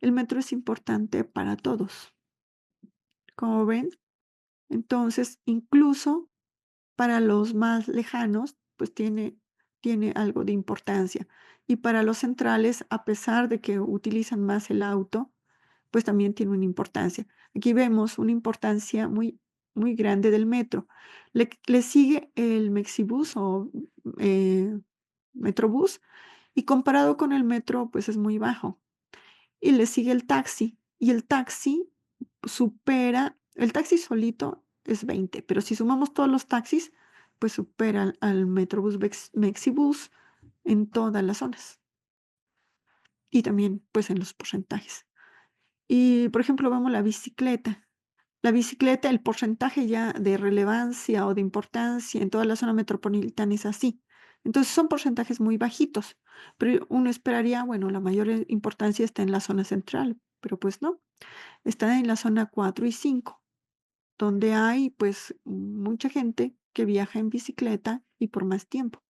El metro es importante para todos, como ven. Entonces, incluso para los más lejanos, pues tiene algo de importancia. Y para los centrales, a pesar de que utilizan más el auto, pues también tiene una importancia. Aquí vemos una importancia muy, muy grande del metro. Le sigue el Mexibus o eh, Metrobús, y comparado con el metro, pues es muy bajo. Y le sigue el taxi, y el taxi solito es 20, pero si sumamos todos los taxis, pues supera al Metrobús Mexibus en todas las zonas y también, pues, en los porcentajes. Y, por ejemplo, vemos la bicicleta. La bicicleta, el porcentaje ya de relevancia o de importancia en toda la zona metropolitana es así. Entonces, son porcentajes muy bajitos, pero uno esperaría, bueno, la mayor importancia está en la zona central, pero pues no, está en la zona 4 y 5, donde hay, pues, mucha gente que viaja en bicicleta y por más tiempo,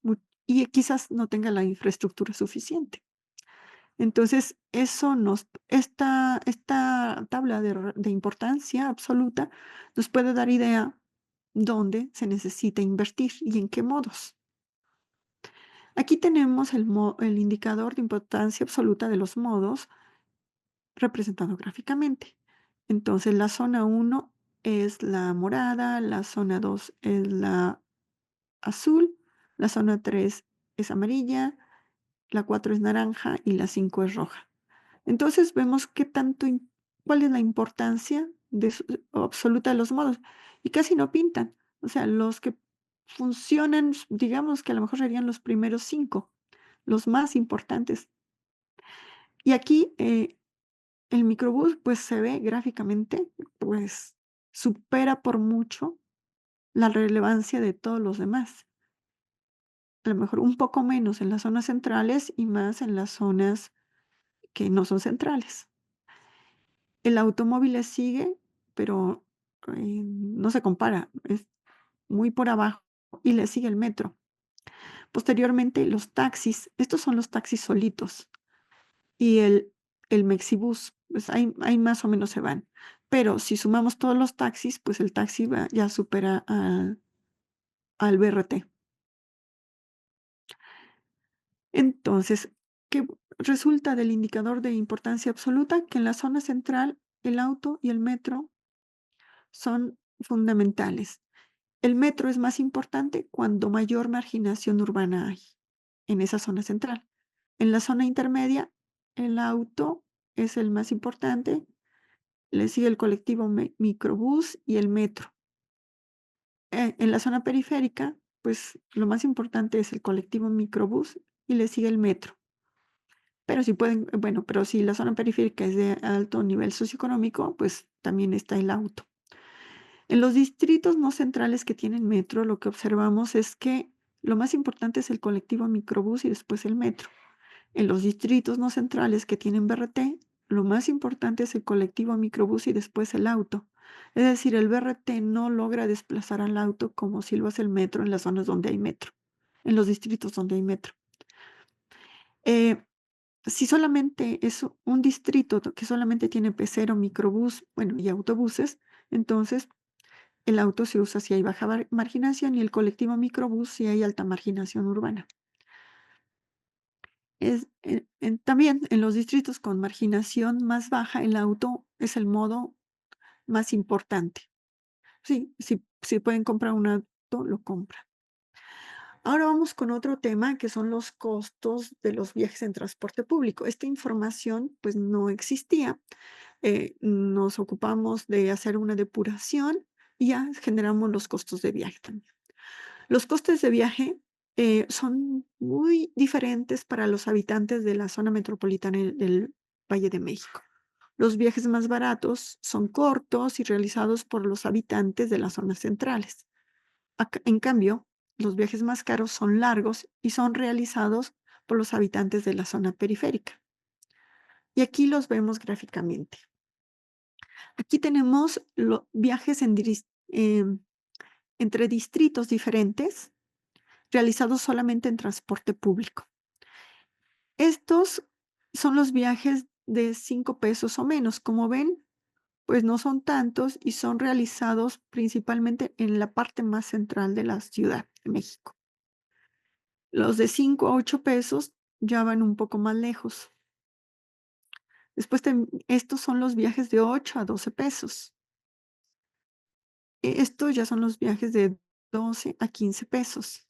mu y quizás no tenga la infraestructura suficiente. Entonces, esta tabla de importancia absoluta nos puede dar idea dónde se necesita invertir y en qué modos. Aquí tenemos el indicador de importancia absoluta de los modos representado gráficamente. Entonces, la zona 1 es la morada, la zona 2 es la azul, la zona 3 es amarilla, la 4 es naranja y la 5 es roja. Entonces vemos cuál es la importancia absoluta de los modos, y casi no pintan. O sea, los que funcionan, digamos que a lo mejor serían los primeros 5, los más importantes. Y aquí el microbús, pues se ve gráficamente, pues supera por mucho la relevancia de todos los demás. A lo mejor un poco menos en las zonas centrales y más en las zonas que no son centrales. El automóvil le sigue, pero, no se compara, es muy por abajo, y le sigue el metro. Posteriormente, los taxis, estos son los taxis solitos, y el Mexibus, pues ahí más o menos se van. Pero si sumamos todos los taxis, pues el taxi ya supera al BRT. Entonces, ¿qué resulta del indicador de importancia absoluta? Que en la zona central, el auto y el metro son fundamentales. El metro es más importante cuando mayor marginación urbana hay en esa zona central. En la zona intermedia, el auto es el más importante, le sigue el colectivo microbús y el metro. En la zona periférica, pues lo más importante es el colectivo microbús y le sigue el metro. pero si pueden, bueno, pero si la zona periférica es de alto nivel socioeconómico, pues también está el auto. En los distritos no centrales que tienen metro, lo que observamos es que lo más importante es el colectivo microbús y después el metro. En los distritos no centrales que tienen BRT, lo más importante es el colectivo microbús y después el auto. Es decir, el BRT no logra desplazar al auto como si lo hace el metro en las zonas donde hay metro, en los distritos donde hay metro. Eh, si solamente es un distrito que solamente tiene pecero, microbús, bueno, y autobuses, entonces el auto se usa si hay baja marginación y el colectivo microbús si hay alta marginación urbana. También en los distritos con marginación más baja, el auto es el modo más importante. Sí, si pueden comprar un auto, lo compran. Ahora vamos con otro tema que son los costos de los viajes en transporte público. Esta información pues no existía. Nos ocupamos de hacer una depuración y ya generamos los costos de viaje también. Los costes de viaje son muy diferentes para los habitantes de la zona metropolitana del Valle de México. Los viajes más baratos son cortos y realizados por los habitantes de las zonas centrales. En cambio, los viajes más caros son largos y son realizados por los habitantes de la zona periférica. Y aquí los vemos gráficamente. Aquí tenemos los viajes entre distritos diferentes realizados solamente en transporte público. Estos son los viajes de 5 pesos o menos. Como ven, pues no son tantos y son realizados principalmente en la parte más central de la Ciudad de México. Los de 5 a 8 pesos ya van un poco más lejos. Después, estos son los viajes de 8 a 12 pesos. Estos ya son los viajes de 12 a 15 pesos.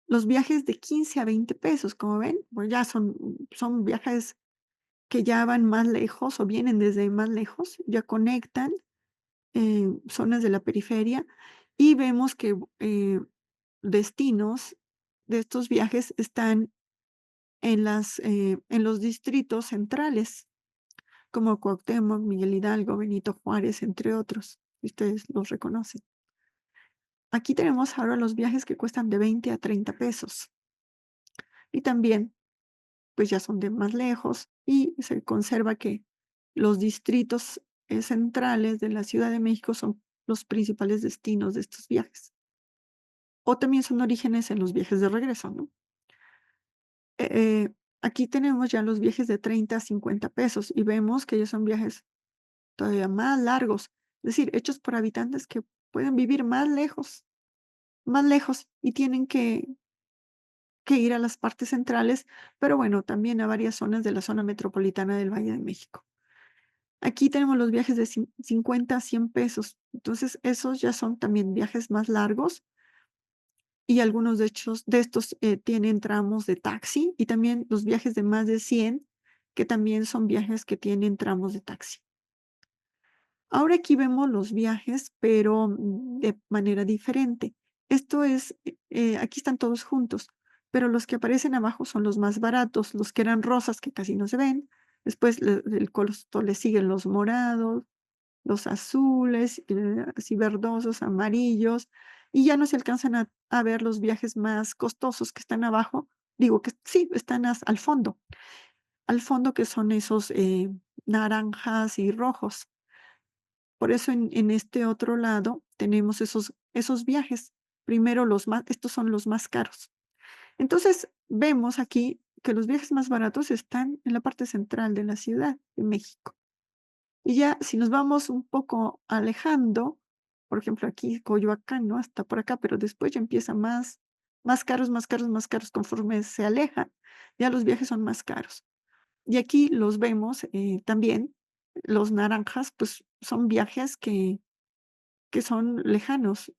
Los viajes de 15 a 20 pesos, como ven, pues ya son viajes que ya van más lejos o vienen desde más lejos, ya conectan zonas de la periferia y vemos que destinos de estos viajes están en los distritos centrales, como Cuauhtémoc, Miguel Hidalgo, Benito Juárez, entre otros. Ustedes los reconocen. Aquí tenemos ahora los viajes que cuestan de 20 a 30 pesos. Y también, pues ya son de más lejos y se conserva que los distritos centrales de la Ciudad de México son los principales destinos de estos viajes. O también son orígenes en los viajes de regreso, ¿no? Eh, eh, Aquí tenemos ya los viajes de 30 a 50 pesos y vemos que ya son viajes todavía más largos, es decir, hechos por habitantes que pueden vivir más lejos y tienen que ir a las partes centrales, pero bueno, también a varias zonas de la zona metropolitana del Valle de México. Aquí tenemos los viajes de 50 a 100 pesos, entonces esos ya son también viajes más largos y algunos de estos tienen tramos de taxi y también los viajes de más de 100 que también son viajes que tienen tramos de taxi. Ahora aquí vemos los viajes, pero de manera diferente. Esto es, aquí están todos juntos, pero los que aparecen abajo son los más baratos, los que eran rosas que casi no se ven. Después el costo le siguen los morados, los azules, así verdosos, amarillos, y ya no se alcanzan a ver los viajes más costosos que están abajo. Digo que sí, están al fondo que son esos naranjas y rojos. Por eso en este otro lado tenemos esos viajes. Primero estos son los más caros. Entonces, vemos aquí que los viajes más baratos están en la parte central de la Ciudad de México. Y ya si nos vamos un poco alejando, por ejemplo, aquí Coyoacán, ¿no? Hasta por acá, pero después ya empieza más caros, más caros, más caros conforme se alejan, ya los viajes son más caros. Y aquí los vemos también, los naranjas, pues son viajes que son lejanos,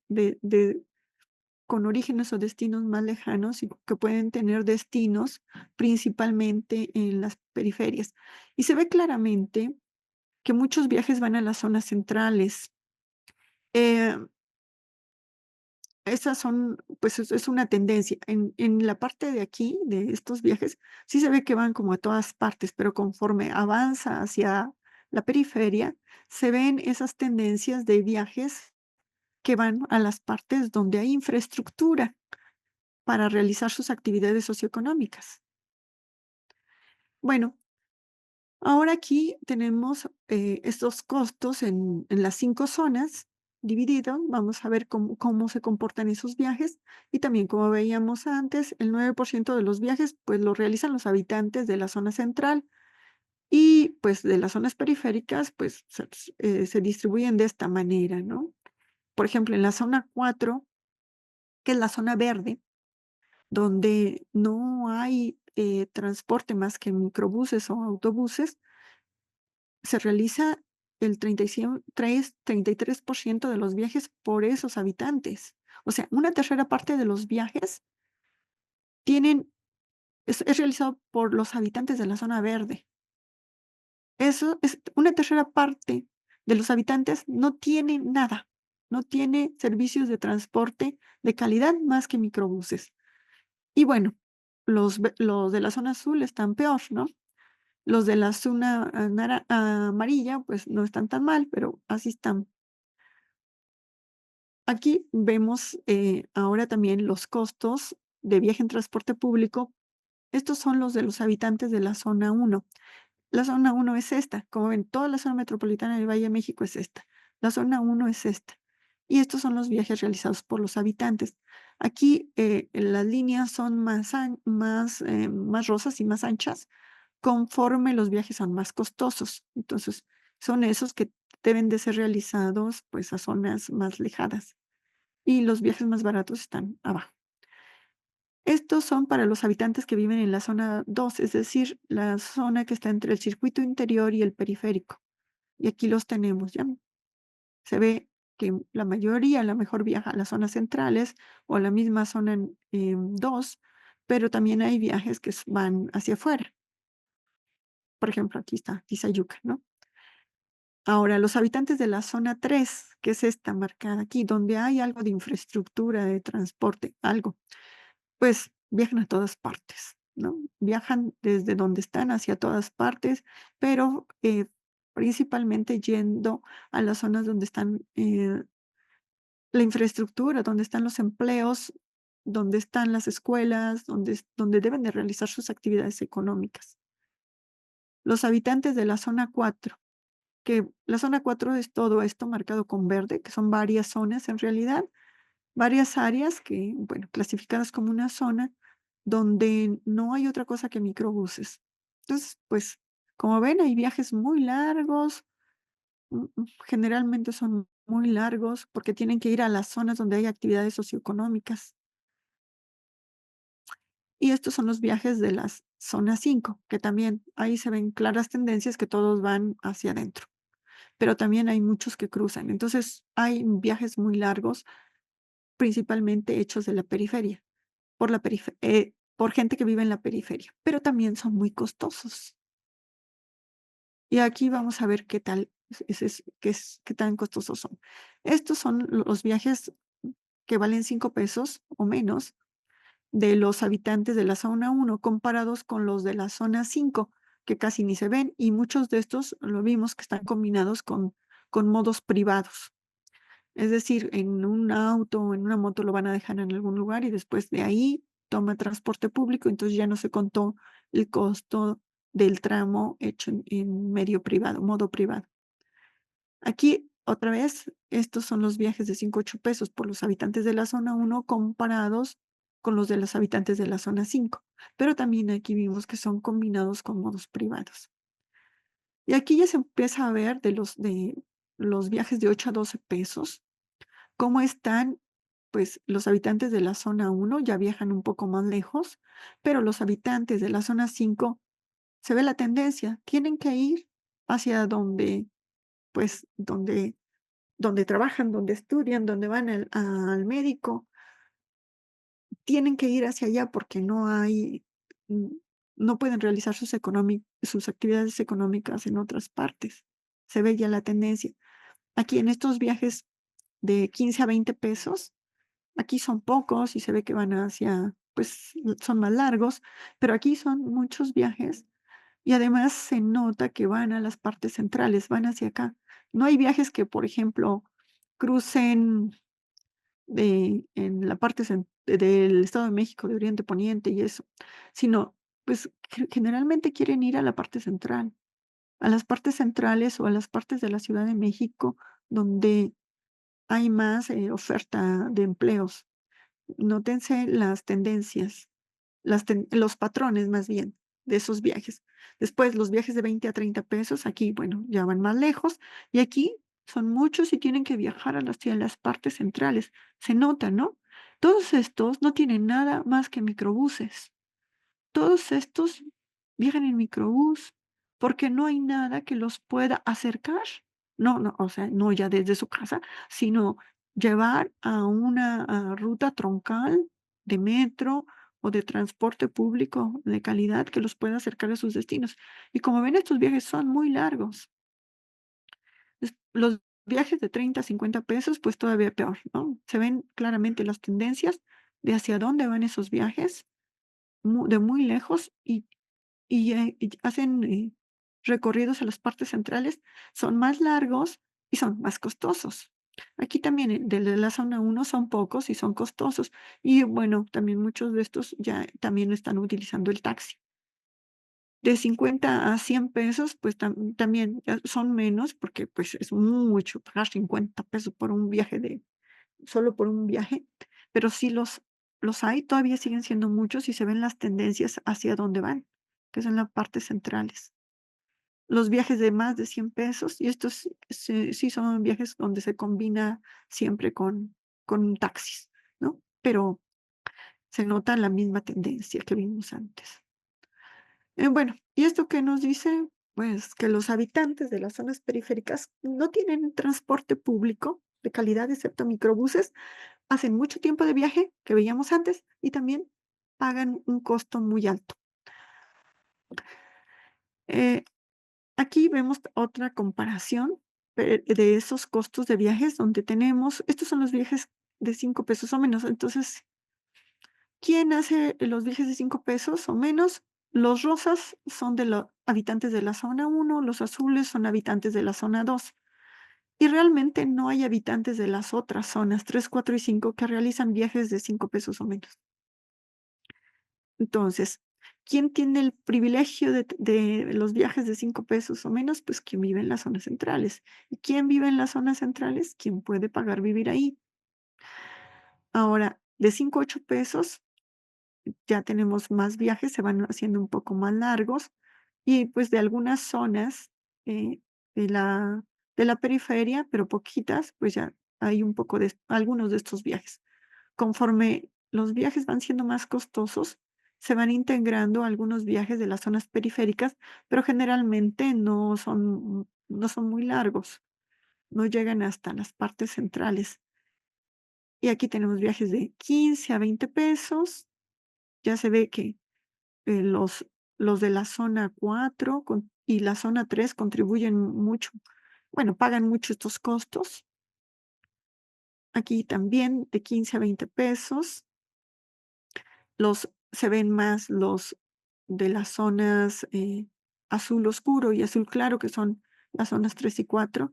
con orígenes o destinos más lejanos y que pueden tener destinos principalmente en las periferias. Y se ve claramente que muchos viajes van a las zonas centrales. Eh, Esas son, pues, es una tendencia. En la parte de aquí, de estos viajes, sí se ve que van como a todas partes, pero conforme avanza hacia la periferia, se ven esas tendencias de viajes que van a las partes donde hay infraestructura para realizar sus actividades socioeconómicas. Bueno, ahora aquí tenemos, estos costos en las 5 zonas divididos. Vamos a ver cómo se comportan esos viajes. Y también, como veíamos antes, el 9% de los viajes, pues, lo realizan los habitantes de la zona central y, pues, de las zonas periféricas, pues, se distribuyen de esta manera, ¿no? Por ejemplo, en la zona 4, que es la zona verde, donde no hay, transporte más que microbuses o autobuses, se realiza el 33% de los viajes por esos habitantes. O sea, una tercera parte de los viajes tienen es realizado por los habitantes de la zona verde. Eso es una tercera parte de los habitantes no tiene nada, no tiene servicios de transporte de calidad más que microbuses. Y bueno, los de la zona azul están peor, ¿no? Los de la zona, amarilla, pues, no están tan mal, pero así están. Aquí vemos, ahora también los costos de viaje en transporte público. Estos son los de los habitantes de la zona 1. La zona 1 es esta, como ven, toda la zona metropolitana del Valle de México es esta. La zona 1 es esta. Y estos son los viajes realizados por los habitantes. Aquí, las líneas son más rosas y más anchas, conforme los viajes son más costosos. Entonces, son esos que deben de ser realizados, pues, a zonas más lejanas, y los viajes más baratos están abajo. Estos son para los habitantes que viven en la zona 2, es decir, la zona que está entre el circuito interior y el periférico. Y aquí los tenemos, ¿ya? Se ve que la mayoría a lo mejor viaja a las zonas centrales o a la misma zona 2, pero también hay viajes que van hacia afuera. Por ejemplo, aquí está Tizayuca, ¿no? Ahora, los habitantes de la zona 3, que es esta marcada aquí, donde hay algo de infraestructura, de transporte, algo. Pues, viajan a todas partes, ¿no? Viajan desde donde están hacia todas partes, pero, principalmente yendo a las zonas donde están, la infraestructura, donde están los empleos, donde están las escuelas, donde deben de realizar sus actividades económicas. Los habitantes de la zona 4, que la zona 4 es todo esto marcado con verde, que son varias zonas en realidad, varias áreas que, bueno, clasificadas como una zona donde no hay otra cosa que microbuses. Entonces, pues, como ven, hay viajes muy largos, generalmente son muy largos porque tienen que ir a las zonas donde hay actividades socioeconómicas. Y estos son los viajes de las zonas 5, que también ahí se ven claras tendencias que todos van hacia adentro, pero también hay muchos que cruzan. Entonces, hay viajes muy largos, principalmente hechos de la periferia. Por gente que vive en la periferia, pero también son muy costosos. Y aquí vamos a ver qué tal qué tan costosos son. Estos son los viajes que valen 5 pesos o menos de los habitantes de la zona 1 comparados con los de la zona 5, que casi ni se ven, y muchos de estos lo vimos que están combinados con modos privados. Es decir, en un auto o en una moto lo van a dejar en algún lugar y después de ahí toma transporte público, entonces ya no se contó el costo del tramo hecho en medio privado, modo privado. Aquí, otra vez, estos son los viajes de 5 8 pesos por los habitantes de la zona 1 comparados con los de los habitantes de la zona 5, pero también aquí vimos que son combinados con modos privados. Y aquí ya se empieza a ver de los viajes de 8 a 12 pesos. ¿Cómo están? Pues los habitantes de la zona 1 ya viajan un poco más lejos, pero los habitantes de la zona 5 se ve la tendencia, tienen que ir hacia donde, pues, donde trabajan, donde estudian, donde van al médico, tienen que ir hacia allá porque mm, no pueden realizar sus actividades económicas en otras partes. Se ve ya la tendencia. Aquí en estos viajes de 15 a 20 pesos, Aquí son pocos y se ve que van hacia, pues, son más largos, pero aquí son muchos viajes y además se nota que van a las partes centrales, van hacia acá. No hay viajes que, por ejemplo, crucen en la parte del Estado de México, de Oriente Poniente y eso, sino, pues, generalmente quieren ir a la parte central, a las partes centrales o a las partes de la Ciudad de México donde hay más oferta de empleos. Nótense las tendencias, los patrones más bien de esos viajes. Después, los viajes de 20 a 30 pesos, aquí, bueno, ya van más lejos, y aquí son muchos y tienen que viajar hacia las partes centrales. Se nota, ¿no? Todos estos no tienen nada más que microbuses. Todos estos viajan en microbús porque no hay nada que los pueda acercar. No, no, o sea, no ya desde su casa, sino llevar a una ruta troncal de metro o de transporte público de calidad que los pueda acercar a sus destinos. Y como ven, estos viajes son muy largos. Los viajes de 30 a 50 pesos, pues todavía peor, ¿no? Se ven claramente las tendencias de hacia dónde van esos viajes de muy lejos y hacen, recorridos a las partes centrales, son más largos y son más costosos. Aquí también, de la zona uno son pocos y son costosos. Y bueno, también muchos de estos ya también están utilizando el taxi. De 50 a 100 pesos, pues también ya son menos porque pues es mucho pagar 50 pesos por un viaje solo por un viaje, pero sí los hay, todavía siguen siendo muchos y se ven las tendencias hacia dónde van, que son las partes centrales. Los viajes de más de 100 pesos, y estos sí son viajes donde se combina siempre con taxis, ¿no? Pero se nota la misma tendencia que vimos antes. Bueno, ¿y esto qué nos dice? Pues que los habitantes de las zonas periféricas no tienen transporte público de calidad, excepto microbuses, hacen mucho tiempo de viaje, que veíamos antes, y también pagan un costo muy alto. Eh, Aquí vemos otra comparación de esos costos de viajes donde tenemos, estos son los viajes de 5 pesos o menos. Entonces, ¿quién hace los viajes de 5 pesos o menos? Los rosas son de los habitantes de la zona uno, los azules son habitantes de la zona 2. Y realmente no hay habitantes de las otras zonas 3, 4 y 5 que realizan viajes de 5 pesos o menos. Entonces, ¿quién tiene el privilegio de los viajes de 5 pesos o menos? Pues quien vive en las zonas centrales. ¿Y quién vive en las zonas centrales? Quien puede pagar vivir ahí. Ahora, de 5 a 8 pesos ya tenemos más viajes, se van haciendo un poco más largos y pues de algunas zonas eh, de la periferia, pero poquitas, pues ya hay un poco de algunos de estos viajes. Conforme los viajes van siendo más costosos, se van integrando algunos viajes de las zonas periféricas, pero generalmente no son muy largos, no llegan hasta las partes centrales. Y aquí tenemos viajes de 15 a 20 pesos. Ya se ve que eh, los, los de la zona 4 y la zona 3 contribuyen mucho, bueno, pagan mucho estos costos. Aquí también de 15 a 20 pesos. Se ven más los de las zonas, azul oscuro y azul claro, que son las zonas 3 y 4,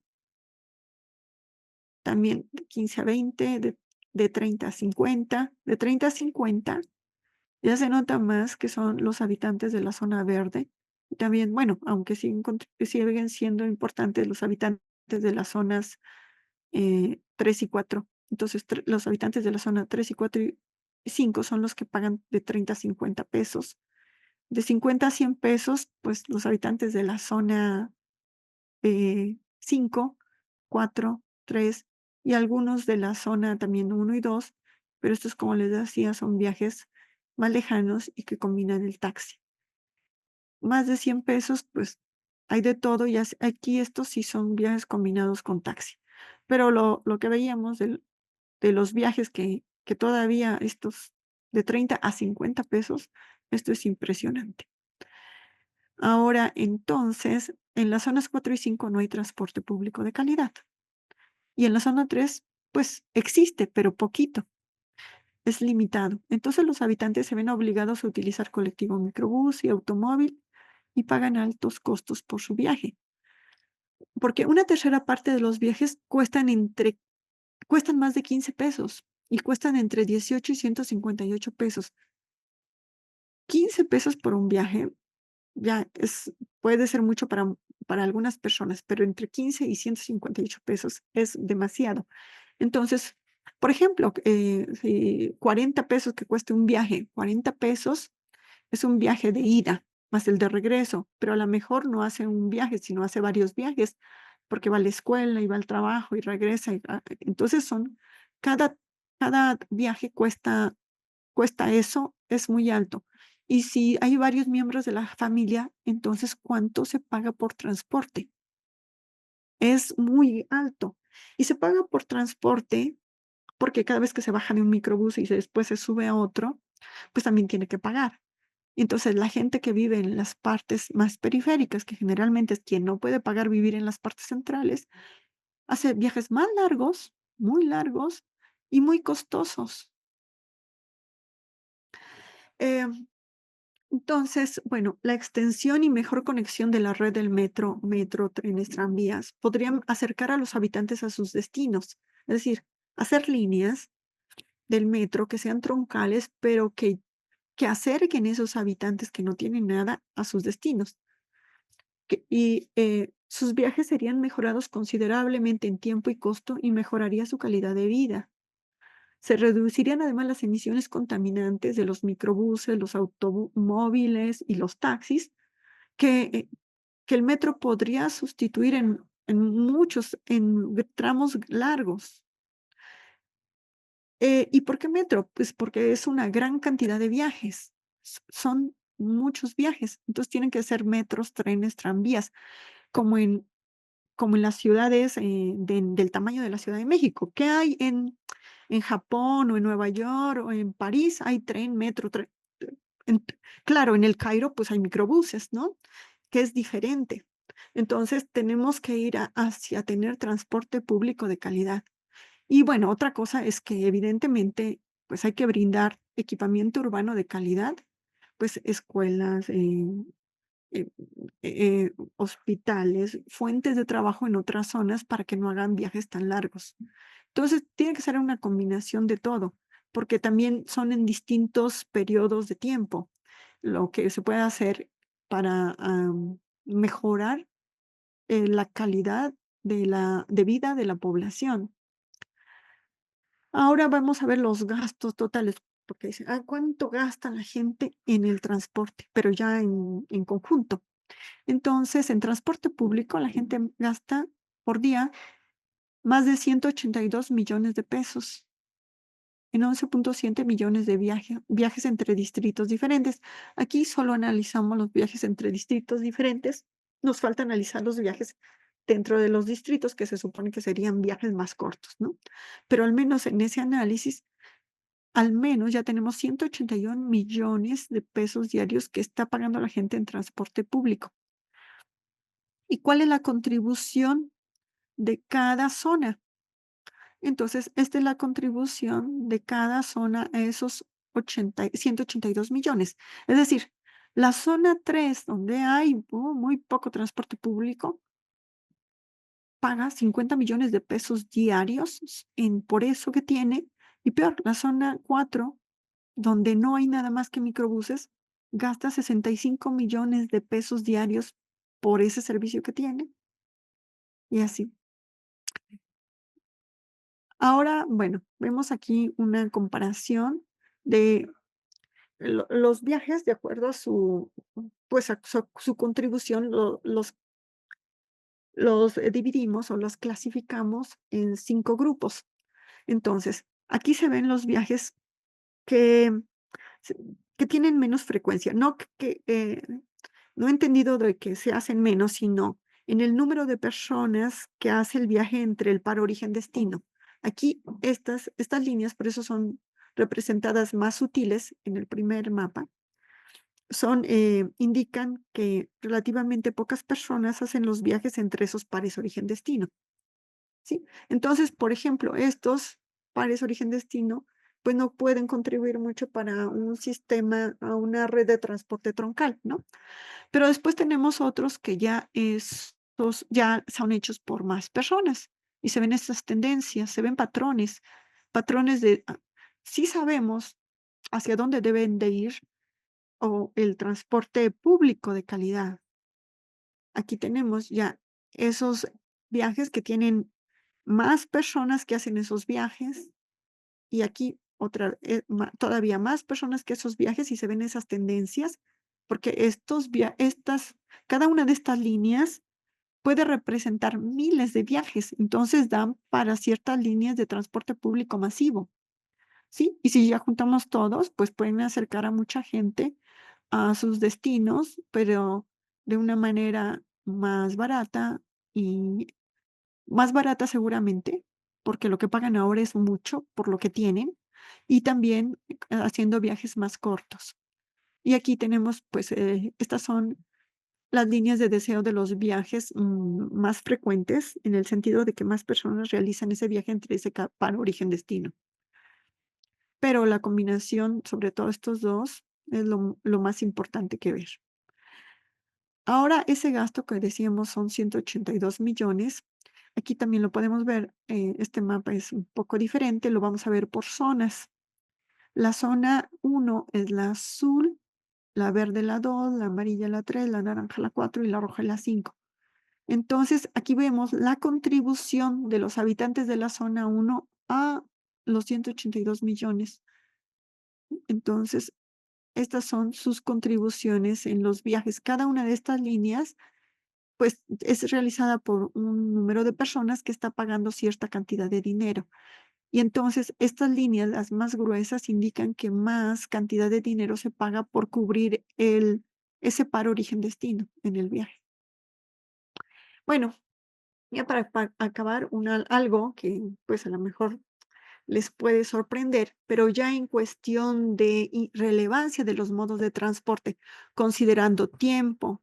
también de 15 a 20, de 30 a 50. De 30 a 50 ya se nota más que son los habitantes de la zona verde. Y también, bueno, aunque siguen siendo importantes los habitantes de las zonas 3 y 4. Entonces, los habitantes de la zona 3 y 4 y 5 son los que pagan de 30 a 50 pesos. De 50 a 100 pesos, pues los habitantes de la zona 5, 4, 3 y algunos de la zona también uno y 2, pero estos, como les decía, son viajes más lejanos y que combinan el taxi. Más de 100 pesos, pues hay de todo y aquí estos sí son viajes combinados con taxi. Pero lo que veíamos de los viajes que todavía estos de 30 a 50 pesos, esto es impresionante. Ahora, entonces, en las zonas 4 y 5 no hay transporte público de calidad. Y en la zona 3, pues existe, pero poquito. es limitado. Entonces los habitantes se ven obligados a utilizar colectivo, microbús y automóvil y pagan altos costos por su viaje, porque una tercera parte de los viajes cuestan más de 15 pesos y cuestan entre 18 y 158 pesos. 15 pesos por un viaje ya puede ser mucho para algunas personas, pero entre 15 y 158 pesos es demasiado. Entonces, por ejemplo, si 40 pesos que cueste un viaje, 40 pesos es un viaje de ida, más el de regreso, pero a lo mejor no hace un viaje, sino hace varios viajes, porque va a la escuela y va al trabajo y regresa. Entonces cada, cada viaje cuesta eso, es muy alto. Y si hay varios miembros de la familia, entonces, ¿cuánto se paga por transporte? Es muy alto. Y se paga por transporte porque cada vez que se baja de un microbús y después se sube a otro, pues también tiene que pagar. Entonces, la gente que vive en las partes más periféricas, que generalmente es quien no puede pagar vivir en las partes centrales, hace viajes más largos, muy largos y muy costosos. Em, Entonces, bueno, la extensión y mejor conexión de la red del metro, trenes, tranvías, podrían acercar a los habitantes a sus destinos. Es decir, hacer líneas del metro que sean troncales, pero que acerquen esos habitantes que no tienen nada a sus destinos. Sus viajes serían mejorados considerablemente en tiempo y costo y mejoraría su calidad de vida. Se reducirían además las emisiones contaminantes de los microbuses, los automóviles y los taxis, que, eh, que el metro podría sustituir en tramos largos. ¿Y por qué metro? Pues porque es una gran cantidad de viajes. Son muchos viajes. Entonces tienen que ser metros, trenes, tranvías, como en las ciudades del tamaño de la Ciudad de México. ¿Qué hay en Japón o en Nueva York o en París? Hay tren, metro. en- claro, en el Cairo pues hay microbuses, ¿no? Que es diferente. Entonces tenemos que ir hacia tener transporte público de calidad. Y bueno, otra cosa es que evidentemente pues hay que brindar equipamiento urbano de calidad, pues escuelas, eh, hospitales, fuentes de trabajo en otras zonas para que no hagan viajes tan largos. Entonces, tiene que ser una combinación de todo, porque también son en distintos periodos de tiempo lo que se puede hacer para mejorar la calidad de vida de la población. Ahora vamos a ver los gastos totales, porque dicen, ¿cuánto gasta la gente en el transporte? Pero ya en conjunto. Entonces, en transporte público, la gente gasta por día más de 182 millones de pesos en 11,7 millones de viajes entre distritos diferentes. Aquí solo analizamos los viajes entre distritos diferentes. Nos falta analizar los viajes dentro de los distritos, que se supone que serían viajes más cortos, ¿no? Pero al menos en ese análisis, al menos ya tenemos 181 millones de pesos diarios que está pagando la gente en transporte público. ¿Y cuál es la contribución de cada zona? Entonces, esta es la contribución de cada zona a esos 182 millones. Es decir, la zona 3, donde hay muy poco transporte público, paga 50 millones de pesos diarios por eso que tiene. Y peor, la zona 4, donde no hay nada más que microbuses, gasta 65 millones de pesos diarios por ese servicio que tiene. Y así. Ahora, bueno, vemos aquí una comparación de los viajes de acuerdo a pues a su contribución, los dividimos o los clasificamos en 5 grupos. Entonces, aquí se ven los viajes que, se- que tienen menos frecuencia, no he entendido de que se hacen menos, sino en el número de personas que hace el viaje entre el par origen-destino. Aquí estas líneas, por eso son representadas más sutiles en el primer mapa, indican que relativamente pocas personas hacen los viajes entre esos pares origen-destino, ¿sí? Entonces, por ejemplo, estos pares origen-destino pues no pueden contribuir mucho para un sistema, a una red de transporte troncal, ¿no? Pero después tenemos otros que ya estos ya son hechos por más personas y se ven estas tendencias, se ven patrones, patrones de, sí sabemos hacia dónde deben de ir o el transporte público de calidad. Aquí tenemos ya esos viajes que tienen más personas que hacen esos viajes y aquí otra, todavía más personas que esos viajes y se ven esas tendencias porque cada una de estas líneas puede representar miles de viajes, entonces dan para ciertas líneas de transporte público masivo, ¿sí? Y si ya juntamos todos, pues pueden acercar a mucha gente a sus destinos, pero de una manera más barata y más barata seguramente, porque lo que pagan ahora es mucho por lo que tienen, y también haciendo viajes más cortos. Y aquí tenemos, pues, estas son las líneas de deseo de los viajes, más frecuentes, en el sentido de que más personas realizan ese viaje entre ese para origen-destino. Pero la combinación, sobre todo estos 2 es lo más importante que ver. Ahora, ese gasto que decíamos son 182 millones. Aquí también lo podemos ver, este mapa es un poco diferente, lo vamos a ver por zonas. La zona 1 es la azul, la verde la 2, la amarilla la 3, la naranja la 4 y la roja la 5. Entonces, aquí vemos la contribución de los habitantes de la zona 1 a los 182 millones. Entonces, estas son sus contribuciones en los viajes. Cada una de estas líneas, pues, es realizada por un número de personas que está pagando cierta cantidad de dinero. Y entonces, estas líneas, las más gruesas, indican que más cantidad de dinero se paga por cubrir ese par origen-destino en el viaje. Bueno, ya para acabar, algo que, pues, a lo mejor les puede sorprender, pero ya en cuestión de relevancia de los modos de transporte, considerando tiempo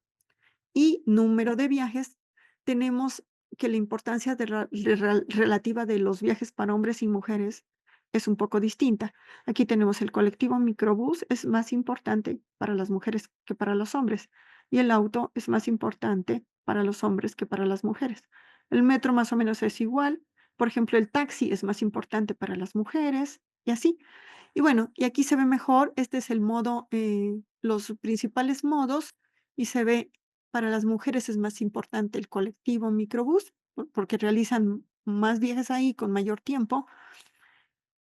y número de viajes, tenemos que la importancia relativa de los viajes para hombres y mujeres es un poco distinta. Aquí tenemos el colectivo microbús, es más importante para las mujeres que para los hombres, y el auto es más importante para los hombres que para las mujeres. El metro más o menos es igual. Por ejemplo, el taxi es más importante para las mujeres y así. Y bueno, y aquí se ve mejor, este es el modo, los principales modos, y se ve para las mujeres es más importante el colectivo microbús, porque realizan más viajes ahí con mayor tiempo.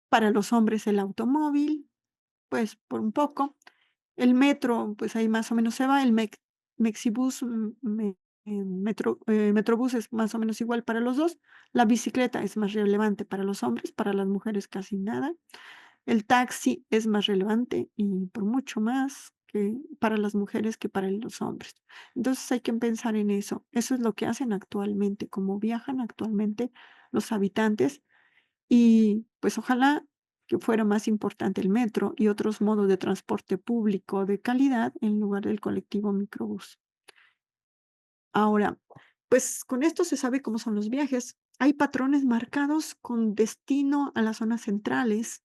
Para los hombres el automóvil, pues por un poco. El metro, pues ahí más o menos se va. El Mexibus, Metrobús es más o menos igual para los dos. La bicicleta es más relevante para los hombres, para las mujeres casi nada. El taxi es más relevante y por mucho más que para las mujeres que para los hombres. Entonces hay que pensar en eso. Eso es lo que hacen actualmente, cómo viajan actualmente los habitantes y pues ojalá que fuera más importante el metro y otros modos de transporte público de calidad en lugar del colectivo microbús. Ahora, pues con esto se sabe cómo son los viajes. Hay patrones marcados con destino a las zonas centrales.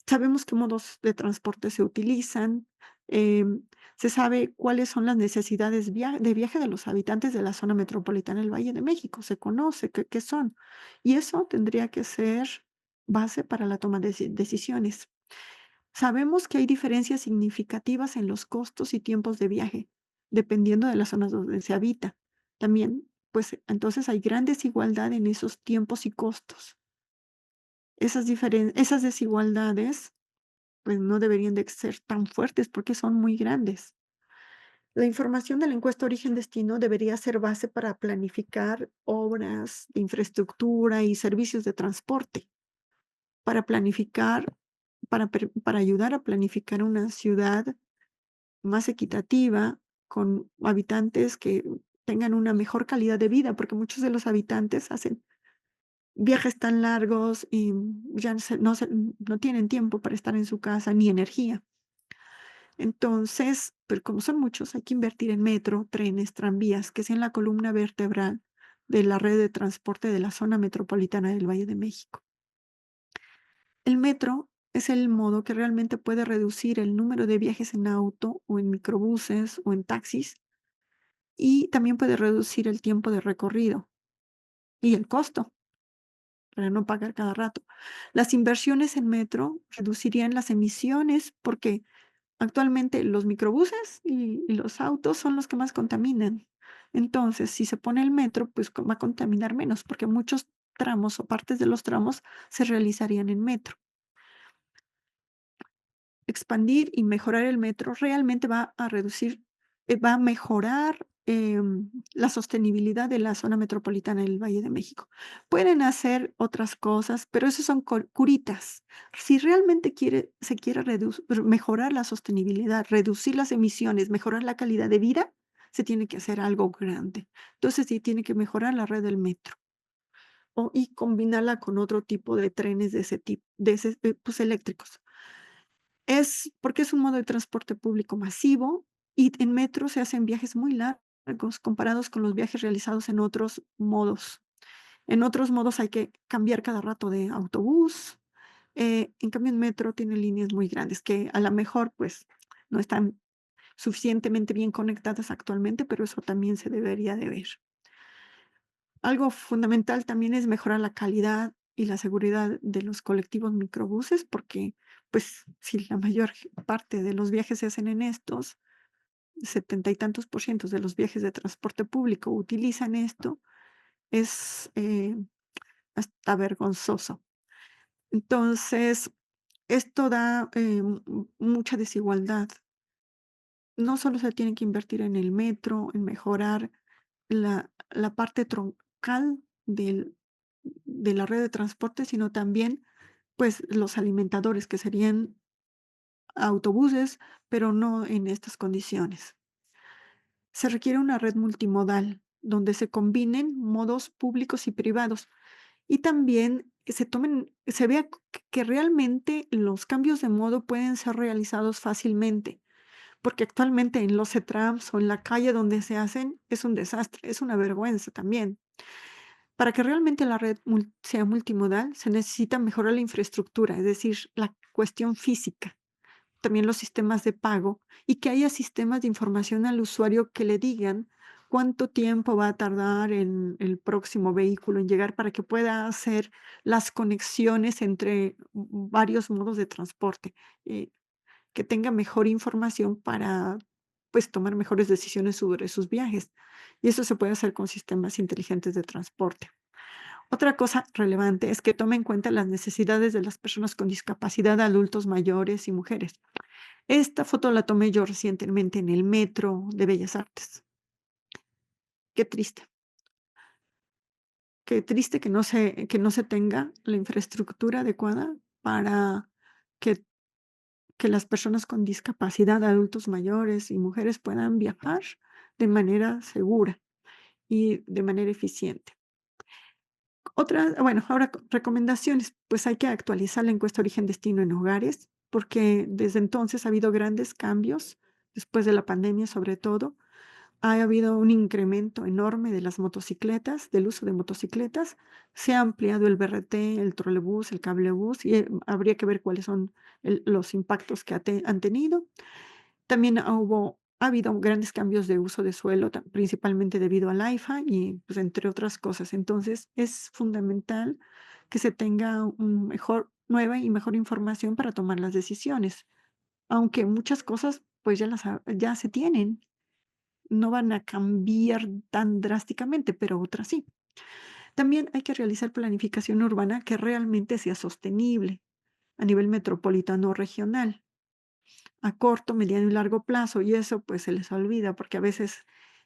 Sabemos qué modos de transporte se utilizan, se sabe cuáles son las necesidades de viaje de los habitantes de la zona metropolitana del Valle de México, se conoce qué son, y eso tendría que ser base para la toma de decisiones. Sabemos que hay diferencias significativas en los costos y tiempos de viaje, dependiendo de las zonas donde se habita. También, pues entonces hay gran desigualdad en esos tiempos y costos. Esas desigualdades pues no deberían de ser tan fuertes porque son muy grandes. La información de la encuesta origen-destino debería ser base para planificar obras de infraestructura y servicios de transporte, para planificar, para ayudar a planificar una ciudad más equitativa, con habitantes que tengan una mejor calidad de vida, porque muchos de los habitantes hacen viajes tan largos y ya no tienen tiempo para estar en su casa ni energía. Entonces, pero como son muchos, hay que invertir en metro, trenes, tranvías, que sean la columna vertebral de la red de transporte de la zona metropolitana del Valle de México. El metro es el modo que realmente puede reducir el número de viajes en auto o en microbuses o en taxis y también puede reducir el tiempo de recorrido y el costo para no pagar cada rato. Las inversiones en metro reducirían las emisiones porque actualmente los microbuses y los autos son los que más contaminan. Entonces, si se pone el metro, pues va a contaminar menos porque muchos tramos o partes de los tramos se realizarían en metro. Expandir y mejorar el metro realmente va a reducir, va a mejorar, la sostenibilidad de la zona metropolitana del Valle de México. Pueden hacer otras cosas, pero eso son curitas. Si realmente se quiere mejorar la sostenibilidad, reducir las emisiones, mejorar la calidad de vida, se tiene que hacer algo grande. Entonces, sí tiene que mejorar la red del metro y combinarla con otro tipo de trenes de ese tipo, pues eléctricos. Es porque es un modo de transporte público masivo y en metro se hacen viajes muy largos comparados con los viajes realizados en otros modos. En otros modos hay que cambiar cada rato de autobús. En cambio, en metro tiene líneas muy grandes que a lo mejor pues no están suficientemente bien conectadas actualmente, pero eso también se debería de ver. Algo fundamental también es mejorar la calidad y la seguridad de los colectivos microbuses, porque, pues, si la mayor parte de los viajes se hacen en estos, 70 y tantos por ciento de los viajes de transporte público utilizan esto, es hasta vergonzoso. Entonces, esto da mucha desigualdad. No solo se tiene que invertir en el metro, en mejorar la parte troncal de la red de transporte, sino también, pues, los alimentadores, que serían autobuses, pero no en estas condiciones. Se requiere una red multimodal, donde se combinen modos públicos y privados, y también se vea que realmente los cambios de modo pueden ser realizados fácilmente, porque actualmente en los CETRAMS o en la calle donde se hacen es un desastre, es una vergüenza también. Para que realmente la red sea multimodal, se necesita mejorar la infraestructura, es decir, la cuestión física, también los sistemas de pago y que haya sistemas de información al usuario que le digan cuánto tiempo va a tardar en el próximo vehículo en llegar para que pueda hacer las conexiones entre varios modos de transporte, que tenga mejor información para pues tomar mejores decisiones sobre sus viajes. Y eso se puede hacer con sistemas inteligentes de transporte. Otra cosa relevante es que tome en cuenta las necesidades de las personas con discapacidad, adultos mayores y mujeres. Esta foto la tomé yo recientemente en el metro de Bellas Artes. Qué triste, qué triste que no se tenga la infraestructura adecuada para que, que las personas con discapacidad, adultos mayores y mujeres puedan viajar de manera segura y de manera eficiente. Bueno, ahora recomendaciones, pues hay que actualizar la encuesta origen-destino en hogares, porque desde entonces ha habido grandes cambios, después de la pandemia sobre todo. Ha habido un incremento enorme de las motocicletas, del uso de motocicletas. Se ha ampliado el BRT, el trolebús, el cablebús, y habría que ver cuáles son los impactos que han tenido. También ha habido grandes cambios de uso de suelo, principalmente debido al AIFA y, pues, entre otras cosas. Entonces, es fundamental que se tenga nueva y mejor información para tomar las decisiones, aunque muchas cosas, pues, ya se tienen, no van a cambiar tan drásticamente, pero otras sí. También hay que realizar planificación urbana que realmente sea sostenible a nivel metropolitano o regional, a corto, mediano y largo plazo, y eso pues se les olvida porque a veces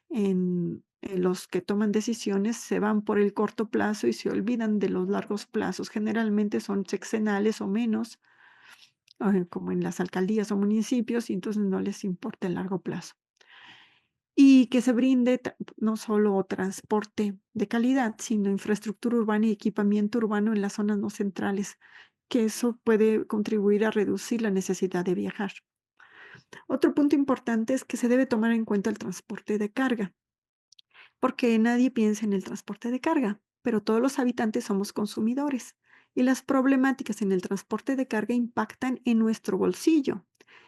en los que toman decisiones se van por el corto plazo y se olvidan de los largos plazos. Generalmente son sexenales o menos, como en las alcaldías o municipios, y entonces no les importa el largo plazo. Y que se brinde no solo transporte de calidad, sino infraestructura urbana y equipamiento urbano en las zonas no centrales, que eso puede contribuir a reducir la necesidad de viajar. Otro punto importante es que se debe tomar en cuenta el transporte de carga, porque nadie piensa en el transporte de carga, pero todos los habitantes somos consumidores. Y las problemáticas en el transporte de carga impactan en nuestro bolsillo,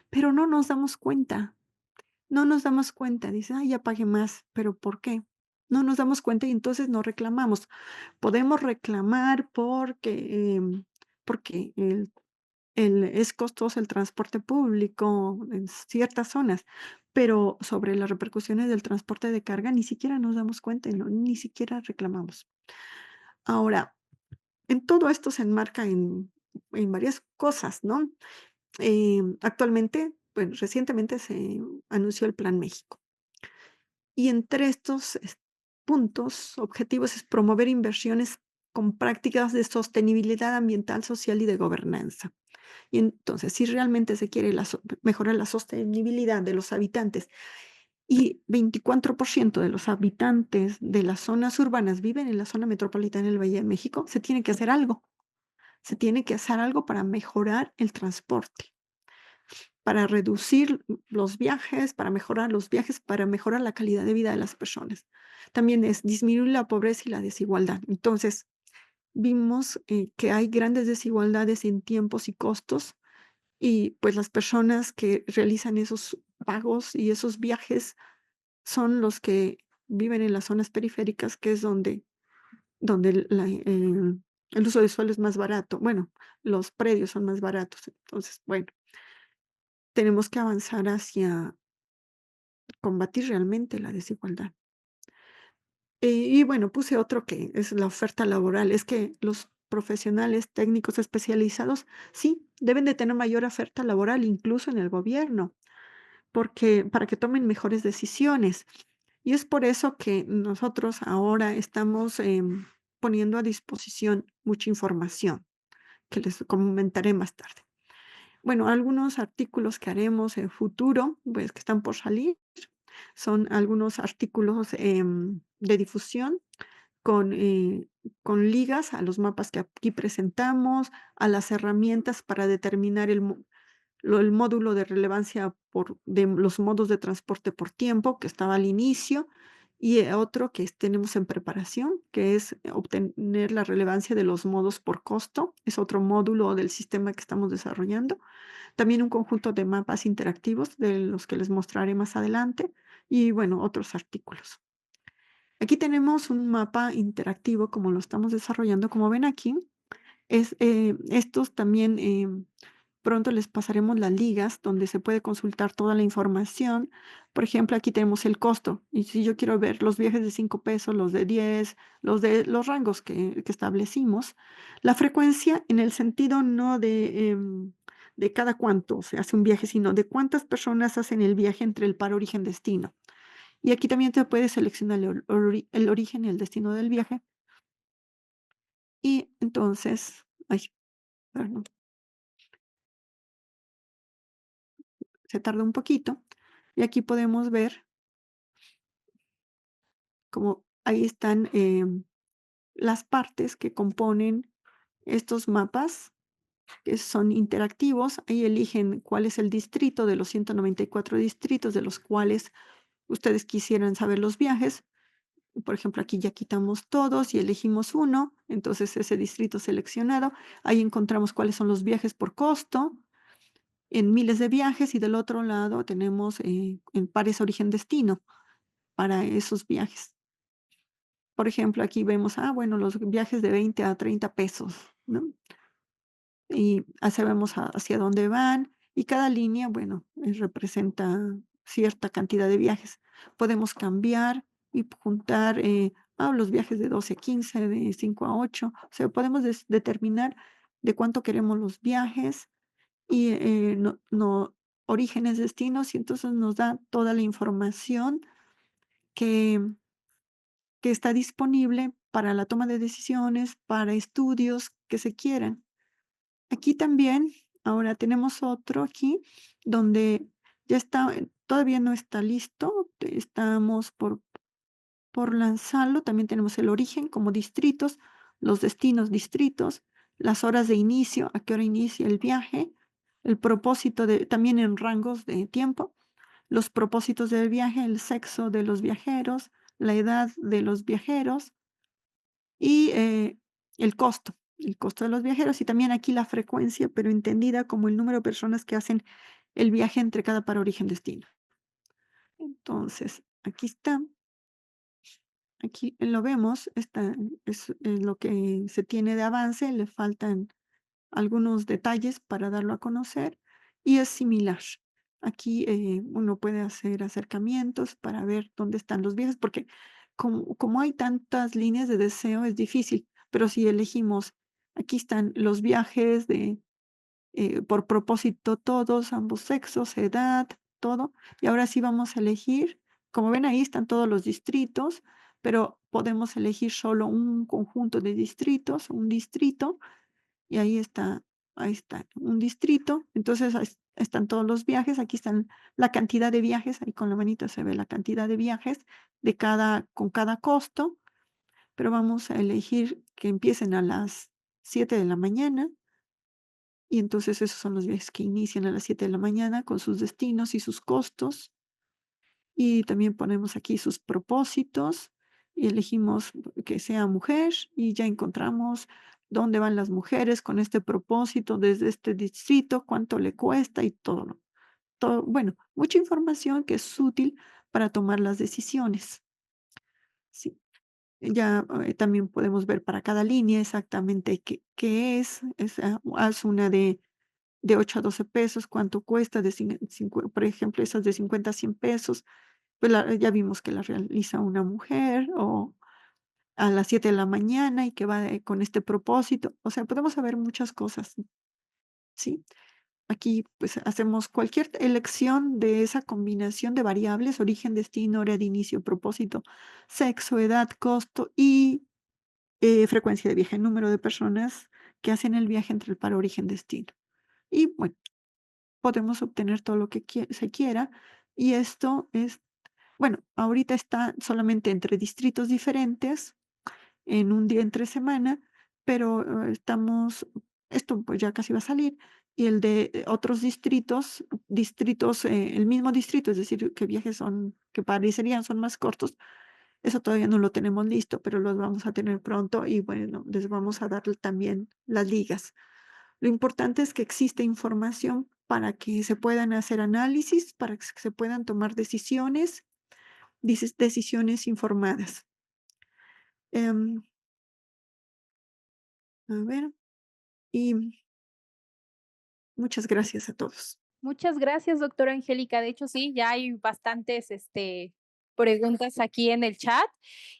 pero no nos damos cuenta. No nos damos cuenta. Dice, ay, ya pagué más, pero ¿por qué? No nos damos cuenta y entonces no reclamamos. Podemos reclamar porque es costoso el transporte público en ciertas zonas, pero sobre las repercusiones del transporte de carga ni siquiera nos damos cuenta y ni siquiera reclamamos. Ahora, en todo esto se enmarca en varias cosas, ¿no? Actualmente, bueno, recientemente se anunció el Plan México. Y entre estos puntos, objetivos es promover inversiones con prácticas de sostenibilidad ambiental, social y de gobernanza. Y entonces, si realmente se quiere mejorar la sostenibilidad de los habitantes y 24% de los habitantes de las zonas urbanas viven en la zona metropolitana del Valle de México, se tiene que hacer algo. Se tiene que hacer algo para mejorar el transporte, para reducir los viajes, para mejorar los viajes, para mejorar la calidad de vida de las personas. También es disminuir la pobreza y la desigualdad. Entonces, vimos que hay grandes desigualdades en tiempos y costos y pues las personas que realizan esos pagos y esos viajes son los que viven en las zonas periféricas, que es donde el uso de suelo es más barato. Bueno, los predios son más baratos. Entonces, bueno, tenemos que avanzar hacia combatir realmente la desigualdad. Y bueno, puse otro que es la oferta laboral. Es que los profesionales técnicos especializados, sí, deben de tener mayor oferta laboral, incluso en el gobierno, porque para que tomen mejores decisiones. Y es por eso que nosotros ahora estamos poniendo a disposición mucha información, que les comentaré más tarde. Bueno, algunos artículos que haremos en futuro, pues que están por salir, son algunos artículos de difusión con, eh, con ligas a los mapas que aquí presentamos, a las herramientas para determinar el módulo de relevancia de los modos de transporte por tiempo, que estaba al inicio, y otro que tenemos en preparación, que es obtener la relevancia de los modos por costo. Es otro módulo del sistema que estamos desarrollando. También un conjunto de mapas interactivos de los que les mostraré más adelante y bueno, otros artículos. Aquí tenemos un mapa interactivo como lo estamos desarrollando, como ven aquí. Estos también pronto les pasaremos las ligas donde se puede consultar toda la información. Por ejemplo, aquí tenemos el costo. Y si yo quiero ver los viajes de 5 pesos, los de 10, los rangos que establecimos, la frecuencia en el sentido no de cada cuánto se hace un viaje, sino de cuántas personas hacen el viaje entre el par origen-destino. Y aquí también se puede seleccionar el origen y el destino del viaje. Y entonces, ay, perdón, se tarda un poquito. Y aquí podemos ver como ahí están las partes que componen estos mapas, que son interactivos. Ahí eligen cuál es el distrito de los 194 distritos de los cuales ustedes quisieran saber los viajes. Por ejemplo, aquí ya quitamos todos y elegimos uno, entonces ese distrito seleccionado. Ahí encontramos cuáles son los viajes por costo en miles de viajes y del otro lado tenemos en pares origen-destino para esos viajes. Por ejemplo, aquí vemos, bueno, los viajes de 20 a 30 pesos, ¿no? Y sabemos hacia dónde van y cada línea, bueno, representa cierta cantidad de viajes. Podemos cambiar y juntar los viajes de 12 a 15, de 5 a 8. O sea, podemos determinar de cuánto queremos los viajes y orígenes, destinos, y entonces nos da toda la información que está disponible para la toma de decisiones, para estudios que se quieran. Aquí también, ahora tenemos otro aquí, donde ya está, todavía no está listo, estamos por lanzarlo. También tenemos el origen como distritos, los destinos distritos, las horas de inicio, a qué hora inicia el viaje, el propósito también en rangos de tiempo, los propósitos del viaje, el sexo de los viajeros, la edad de los viajeros y el costo. el costo de los viajeros y también aquí la frecuencia, pero entendida como el número de personas que hacen el viaje entre cada para origen-destino. Entonces, aquí está, aquí lo vemos, esta es lo que se tiene de avance, le faltan algunos detalles para darlo a conocer y es similar. Aquí uno puede hacer acercamientos para ver dónde están los viajes, porque como hay tantas líneas de deseo es difícil, pero si elegimos, aquí están los viajes por propósito todos, ambos sexos, edad, todo, y ahora sí vamos a elegir, como ven ahí están todos los distritos, pero podemos elegir solo un conjunto de distritos, un distrito, y ahí está, un distrito. Entonces, están todos los viajes, aquí están la cantidad de viajes, ahí con la manita se ve la cantidad de viajes con cada costo, pero vamos a elegir que empiecen a las 7 de la mañana, y entonces esos son los viajes que inician a las 7 de la mañana con sus destinos y sus costos. Y también ponemos aquí sus propósitos y elegimos que sea mujer y ya encontramos dónde van las mujeres con este propósito desde este distrito, cuánto le cuesta y todo, todo, bueno, mucha información que es útil para tomar las decisiones. Sí, ya también podemos ver para cada línea exactamente qué haz una de 8 a 12 pesos, cuánto cuesta, por ejemplo, esas de 50 a 100 pesos pues ya vimos que la realiza una mujer o a las 7 de la mañana y que va con este propósito. O sea, podemos saber muchas cosas, ¿sí? Aquí pues hacemos cualquier elección de esa combinación de variables, origen, destino, hora de inicio, propósito, sexo, edad, costo y frecuencia de viaje, número de personas que hacen el viaje entre el para origen, destino. Y bueno, podemos obtener todo lo que se quiera y esto es. Bueno, ahorita está solamente entre distritos diferentes, en un día entre semana, pero esto pues ya casi va a salir, y el de otros distritos, el mismo distrito, es decir, que viajes que parecerían son más cortos, eso todavía no lo tenemos listo, pero los vamos a tener pronto y bueno, les vamos a dar también las ligas. Lo importante es que existe información para que se puedan hacer análisis, para que se puedan tomar decisiones dices decisiones informadas. Em, a ver, y muchas gracias a todos. Muchas gracias, doctora Angélica. De hecho, sí, ya hay bastantes, preguntas aquí en el chat.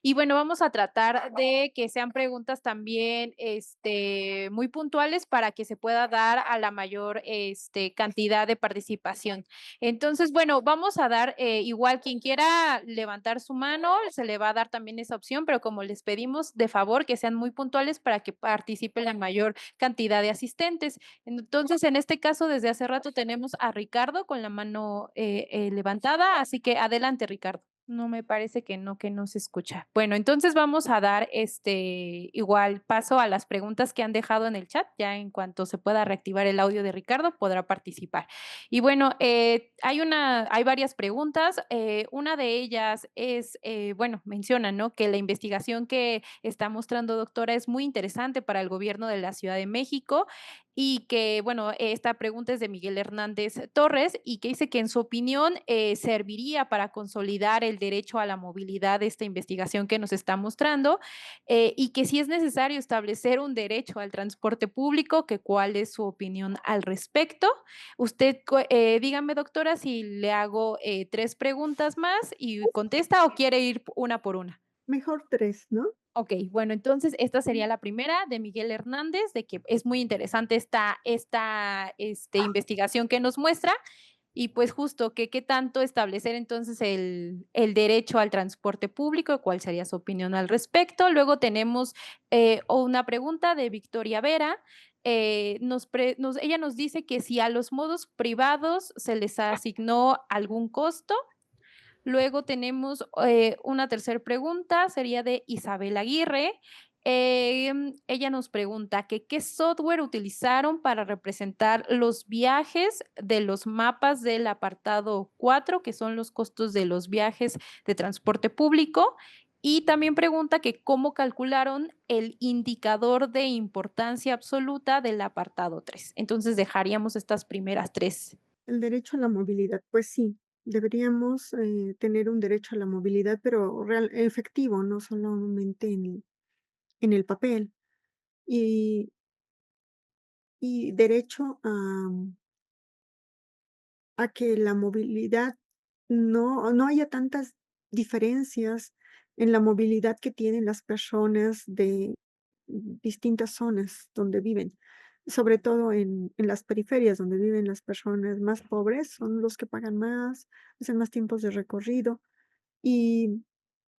Y bueno, vamos a tratar de que sean preguntas también, muy puntuales para que se pueda dar a la mayor, cantidad de participación. Entonces, bueno, vamos a dar, igual quien quiera levantar su mano, se le va a dar también esa opción, pero como les pedimos de favor que sean muy puntuales para que participe la mayor cantidad de asistentes. Entonces, en este caso, desde hace rato tenemos a Ricardo con la mano levantada, así que adelante, Ricardo. No me parece que no se escucha. Bueno, entonces vamos a dar igual paso a las preguntas que han dejado en el chat. Ya en cuanto se pueda reactivar el audio de Ricardo, podrá participar. Y bueno, hay varias preguntas. Una de ellas es, bueno, menciona, ¿no? Que la investigación que está mostrando, doctora, es muy interesante para el gobierno de la Ciudad de México y que, bueno, esta pregunta es de Miguel Hernández Torres y que dice que en su opinión serviría para consolidar el derecho a la movilidad de esta investigación que nos está mostrando y que si es necesario establecer un derecho al transporte público, que cuál es su opinión al respecto. Usted, dígame, doctora, si le hago 3 preguntas más y contesta o quiere ir una por una. Mejor 3, ¿no? Ok, bueno, entonces esta sería la primera de Miguel Hernández, de que es muy interesante esta investigación que nos muestra y pues justo que qué tanto establecer entonces el derecho al transporte público, cuál sería su opinión al respecto. Luego tenemos una pregunta de Victoria Vera. Ella nos dice que si a los modos privados se les asignó algún costo. Luego tenemos una tercera pregunta, sería de Isabel Aguirre. Ella nos pregunta que qué software utilizaron para representar los viajes de los mapas del apartado 4, que son los costos de los viajes de transporte público. Y también pregunta que cómo calcularon el indicador de importancia absoluta del apartado 3. Entonces dejaríamos estas primeras 3. El derecho a la movilidad, pues sí, deberíamos, tener un derecho a la movilidad, pero real efectivo, no solamente en el papel. Y derecho a que la movilidad no haya tantas diferencias en la movilidad que tienen las personas de distintas zonas donde viven, sobre todo en las periferias donde viven las personas más pobres, son los que pagan más, hacen más tiempos de recorrido y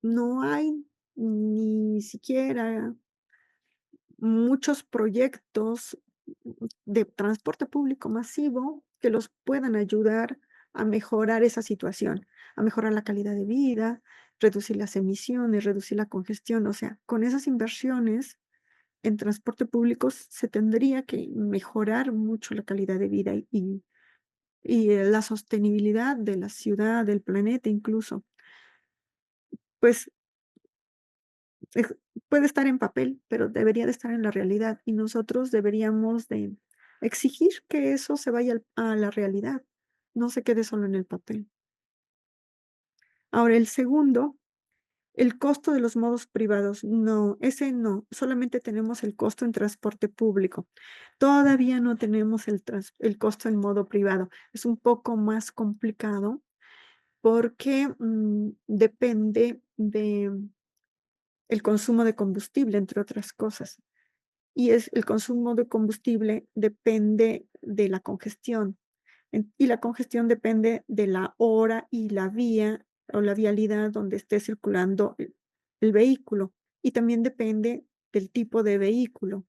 no hay ni siquiera muchos proyectos de transporte público masivo que los puedan ayudar a mejorar esa situación, a mejorar la calidad de vida, reducir las emisiones, reducir la congestión. O sea, con esas inversiones en transporte público se tendría que mejorar mucho la calidad de vida y la sostenibilidad de la ciudad, del planeta incluso. Pues Ex puede estar en papel, pero debería de estar en la realidad, y nosotros deberíamos de exigir que eso se vaya a la realidad, no se quede solo en el papel. Ahora, el segundo, el costo de los modos privados, no, ese no, solamente tenemos el costo en transporte público. Todavía no tenemos el costo en modo privado. Es un poco más complicado porque, depende de el consumo de combustible, entre otras cosas. Y es el consumo de combustible depende de la congestión, y la congestión depende de la hora y la vía, o la vialidad donde esté circulando el vehículo, y también depende del tipo de vehículo.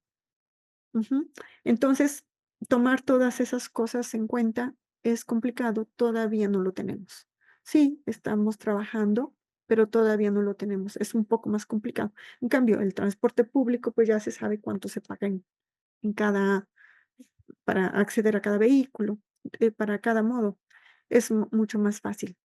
Ujú. Entonces, tomar todas esas cosas en cuenta es complicado, todavía no lo tenemos. Sí, estamos trabajando, pero todavía no lo tenemos, es un poco más complicado. En cambio, el transporte público, pues ya se sabe cuánto se paga en cada para acceder a cada vehículo, para cada modo. Es mucho más fácil.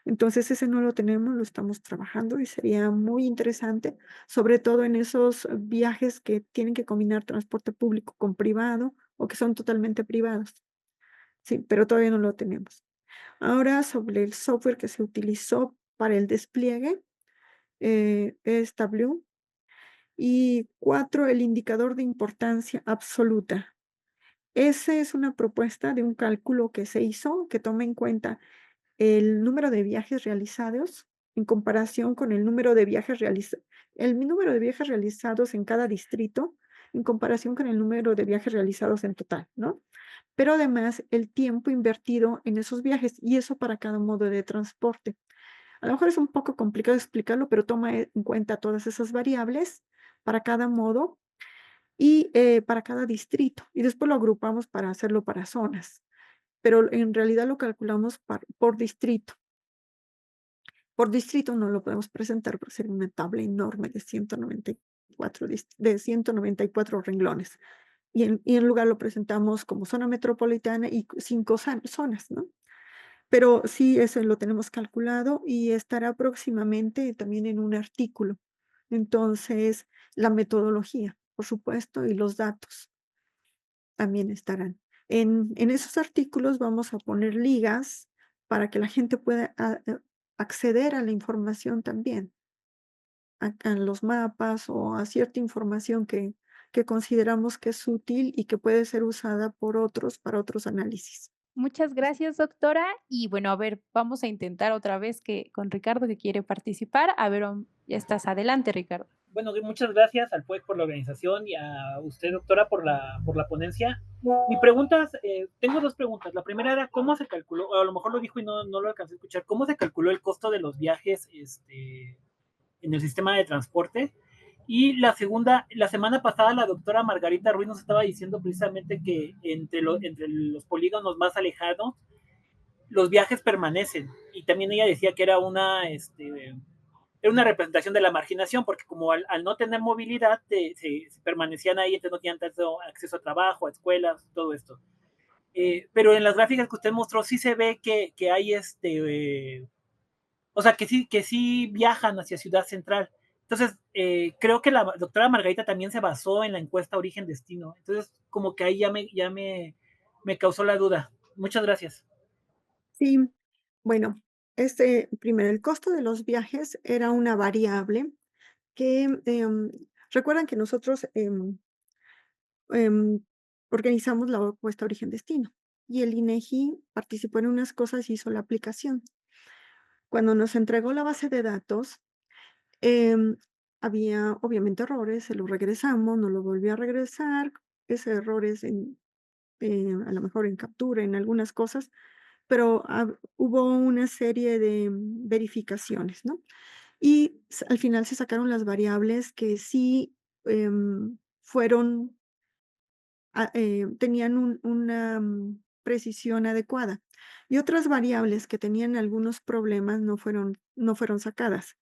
Entonces, ese no lo tenemos, lo estamos trabajando y sería muy interesante, sobre todo en esos viajes que tienen que combinar transporte público con privado o que son totalmente privados. Sí, pero todavía no lo tenemos. Ahora, sobre el software que se utilizó para el despliegue, es Tableau. Y 4 el indicador de importancia absoluta. Esa es una propuesta de un cálculo que se hizo, que toma en cuenta el número de viajes realizados en comparación con el número de viajes realizados en cada distrito, en comparación con el número de viajes realizados en total, ¿no? Pero además el tiempo invertido en esos viajes, y eso para cada modo de transporte. A lo mejor es un poco complicado explicarlo, pero toma en cuenta todas esas variables para cada modo y, para cada distrito, y después lo agrupamos para hacerlo para zonas, pero en realidad lo calculamos por distrito. Por distrito no lo podemos presentar por ser una tabla enorme de 194 renglones, y en lugar lo presentamos como zona metropolitana y 5 zonas, ¿no? Pero sí, eso lo tenemos calculado y estará próximamente también en un artículo. Entonces, la metodología, por supuesto, y los datos también estarán. En esos artículos vamos a poner ligas para que la gente pueda acceder a la información también, a los mapas o a cierta información que consideramos que es útil y que puede ser usada por otros para otros análisis. Muchas gracias, doctora. Y bueno, a ver, vamos a intentar otra vez que con Ricardo que quiere participar. A ver, ya estás adelante, Ricardo. Bueno, muchas gracias al PUEC por la organización y a usted, doctora, por la ponencia. Mi pregunta es, tengo dos preguntas. La primera era, ¿cómo se calculó? O a lo mejor lo dijo y no lo alcancé a escuchar. ¿Cómo se calculó el costo de los viajes en el sistema de transporte? Y la segunda, la semana pasada la doctora Margarita Ruiz nos estaba diciendo precisamente que entre los polígonos más alejados, los viajes permanecen. Y también ella decía que era una representación de la marginación, porque como al no tener movilidad, se permanecían ahí, entonces no tenían tanto acceso a trabajo, a escuelas, todo esto. Pero en las gráficas que usted mostró sí se ve que hay O sea, que sí viajan hacia Ciudad Central. Entonces, creo que la doctora Margarita también se basó en la encuesta Origen-Destino. Entonces, como que ahí me causó la duda. Muchas gracias. Sí, bueno, primero, el costo de los viajes era una variable que, recuerdan que nosotros, em, organizamos la encuesta Origen-Destino, y el INEGI participó en unas cosas y hizo la aplicación. Cuando nos entregó la base de datos, em, había obviamente errores, se lo regresamos, nos lo volvió a regresar, ese errores a lo mejor en captura, en algunas cosas, pero hubo una serie de verificaciones, ¿no? Y al final se sacaron las variables que sí fueron, tenían una precisión adecuada. Y otras variables que tenían algunos problemas no fueron sacadas.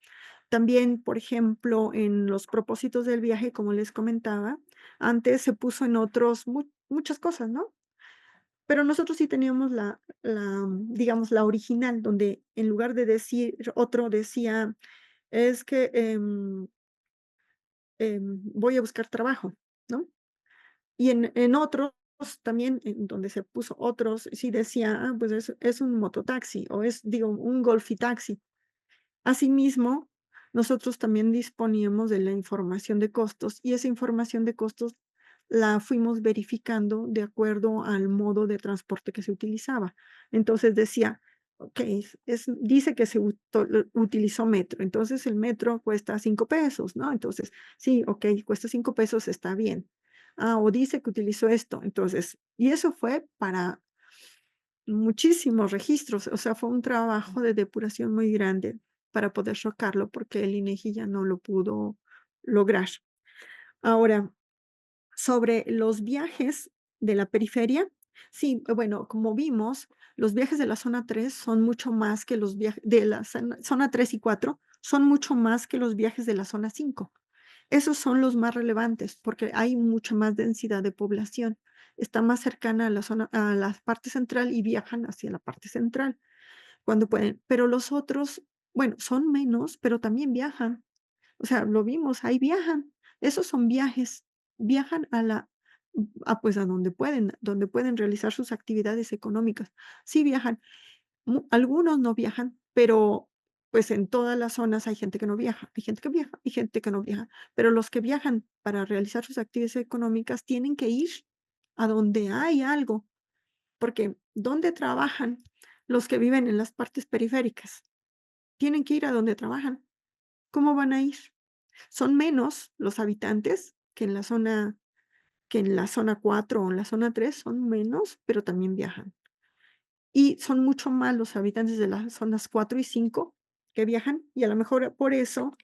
También, por ejemplo, en los propósitos del viaje, como les comentaba, antes se puso en otros muchas cosas, ¿no? Pero nosotros sí teníamos digamos, la original, donde en lugar de decir otro decía: "Es que, voy a buscar trabajo", ¿no? Y en otros también, en donde se puso otros, sí decía: "Ah, pues es un mototaxi", o digo, un Golfitaxi. Asimismo, nosotros también disponíamos de la información de costos, y esa información de costos la fuimos verificando de acuerdo al modo de transporte que se utilizaba. Entonces decía: "Okey, dice que se utilizó metro, entonces el metro cuesta 5 pesos", ¿no? Entonces, sí, okey, cuesta 5 pesos, está bien. Ah, o dice que utilizó esto, entonces, y eso fue para muchísimos registros, o sea, fue un trabajo de depuración muy grande para poder chocarlo, porque el INEGI ya no lo pudo lograr. Ahora, sobre los viajes de la periferia, sí, bueno, como vimos, los viajes de la zona 3 son mucho más que los viajes de la zona 3 y 4 son mucho más que los viajes de la zona 5. Esos son los más relevantes, porque hay mucha más densidad de población. Está más cercana a la parte central y viajan hacia la parte central cuando pueden. Pero los otros, bueno, son menos, pero también viajan. O sea, lo vimos, ahí viajan. Esos son viajes. Viajan pues, a donde pueden realizar sus actividades económicas. Sí viajan. Algunos no viajan, pero, pues, en todas las zonas hay gente que no viaja. Hay gente que viaja y gente que no viaja. Pero los que viajan para realizar sus actividades económicas tienen que ir a donde hay algo, porque ¿dónde trabajan los que viven en las partes periféricas? Tienen que ir a donde trabajan. ¿Cómo van a ir? Son menos los habitantes que en la zona 4 o en la zona 3 son menos, pero también viajan. Y son mucho más los habitantes de las zonas 4 y 5 que viajan, y a lo mejor por eso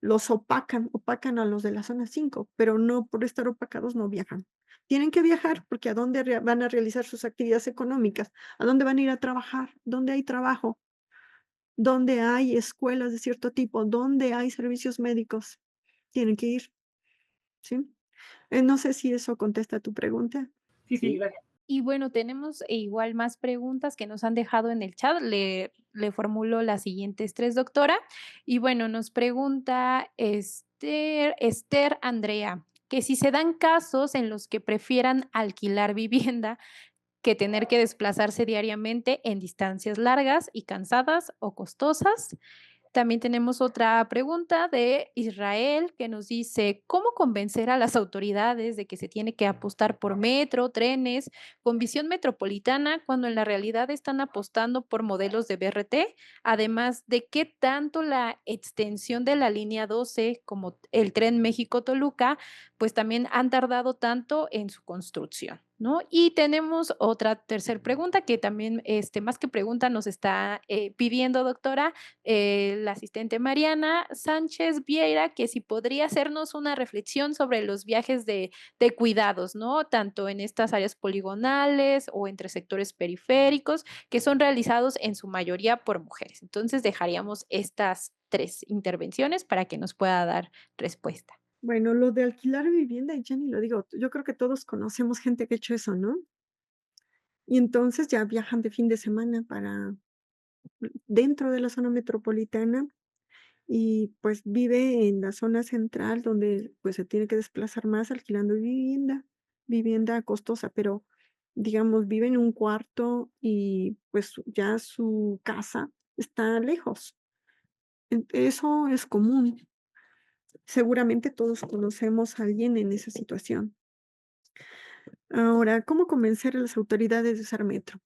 los opacan a los de la zona 5, pero no por estar opacados no viajan. Tienen que viajar porque ¿a dónde van a realizar sus actividades económicas? ¿A dónde van a ir a trabajar? ¿Dónde hay trabajo? ¿Dónde hay escuelas de cierto tipo? ¿Dónde hay servicios médicos? Tienen que ir, ¿sí? No sé si eso contesta tu pregunta, Sí, sí, ¿sí? gracias. Y bueno, tenemos igual más preguntas que nos han dejado en el chat. Le formulo las siguientes 3, doctora. Y bueno, nos pregunta Esther Andrea, que si se dan casos en los que prefieran alquilar vivienda que tener que desplazarse diariamente en distancias largas y cansadas o costosas. También tenemos otra pregunta de Israel que nos dice, ¿cómo convencer a las autoridades de que se tiene que apostar por metro, trenes con visión metropolitana cuando en la realidad están apostando por modelos de BRT? Además de qué tanto la extensión de la línea 12 como el tren México-Toluca, pues también han tardado tanto en su construcción, ¿no? Y tenemos otra tercera pregunta que también, más que pregunta, nos está pidiendo, doctora, la asistente Mariana Sánchez Vieira, que si podría hacernos una reflexión sobre los viajes de cuidados, ¿no? Tanto en estas áreas poligonales o entre sectores periféricos, que son realizados en su mayoría por mujeres. Entonces, dejaríamos estas 3 intervenciones para que nos pueda dar respuesta. Bueno, lo de alquilar vivienda, ya ni lo digo, yo creo que todos conocemos gente que ha hecho eso, ¿no? Y entonces ya viajan de fin de semana dentro de la zona metropolitana y, pues, vive en la zona central donde, pues, se tiene que desplazar más alquilando vivienda costosa, pero, digamos, vive en un cuarto y, pues, ya su casa está lejos. Eso es común. Seguramente todos conocemos a alguien en esa situación. Ahora, ¿cómo convencer a las autoridades de usar metro?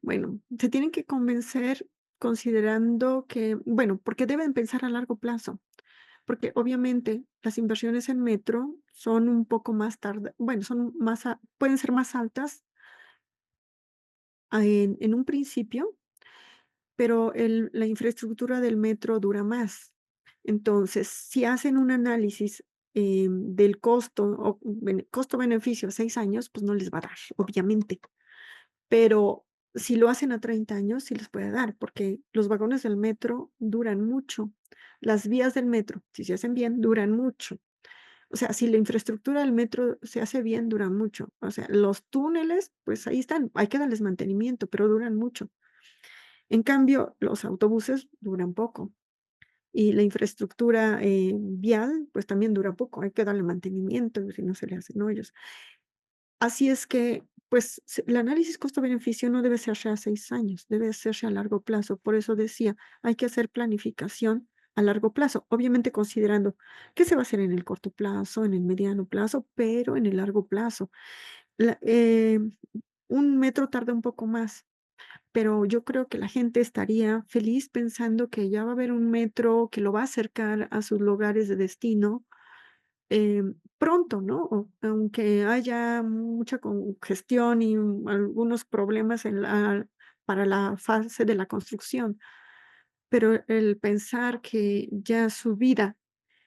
Bueno, se tienen que convencer considerando que, bueno, porque deben pensar a largo plazo, porque obviamente las inversiones en metro son un poco más tarde, bueno, pueden ser más altas en un principio, pero la infraestructura del metro dura más. Entonces, si hacen un análisis del costo o costo-beneficio a 6 años, pues no les va a dar, obviamente. Pero si lo hacen a 30 años, sí les puede dar, porque los vagones del metro duran mucho. Las vías del metro, si se hacen bien, duran mucho. O sea, si la infraestructura del metro se hace bien, dura mucho. O sea, los túneles, pues ahí están, hay que darles mantenimiento, pero duran mucho. En cambio, los autobuses duran poco y la infraestructura vial, pues también dura poco, hay que darle mantenimiento, si no se le hacen hoyos. Así es que, pues, el análisis costo-beneficio no debe hacerse a 6 años, debe hacerse a largo plazo. Por eso decía, hay que hacer planificación a largo plazo, obviamente considerando qué se va a hacer en el corto plazo, en el mediano plazo, pero en el largo plazo. La- eh, un metro tarda un poco más, pero yo creo que la gente estaría feliz pensando que ya va a haber un metro que lo va a acercar a sus lugares de destino pronto, ¿no? Aunque haya mucha congestión y algunos problemas para la fase de la construcción, pero el pensar que ya su vida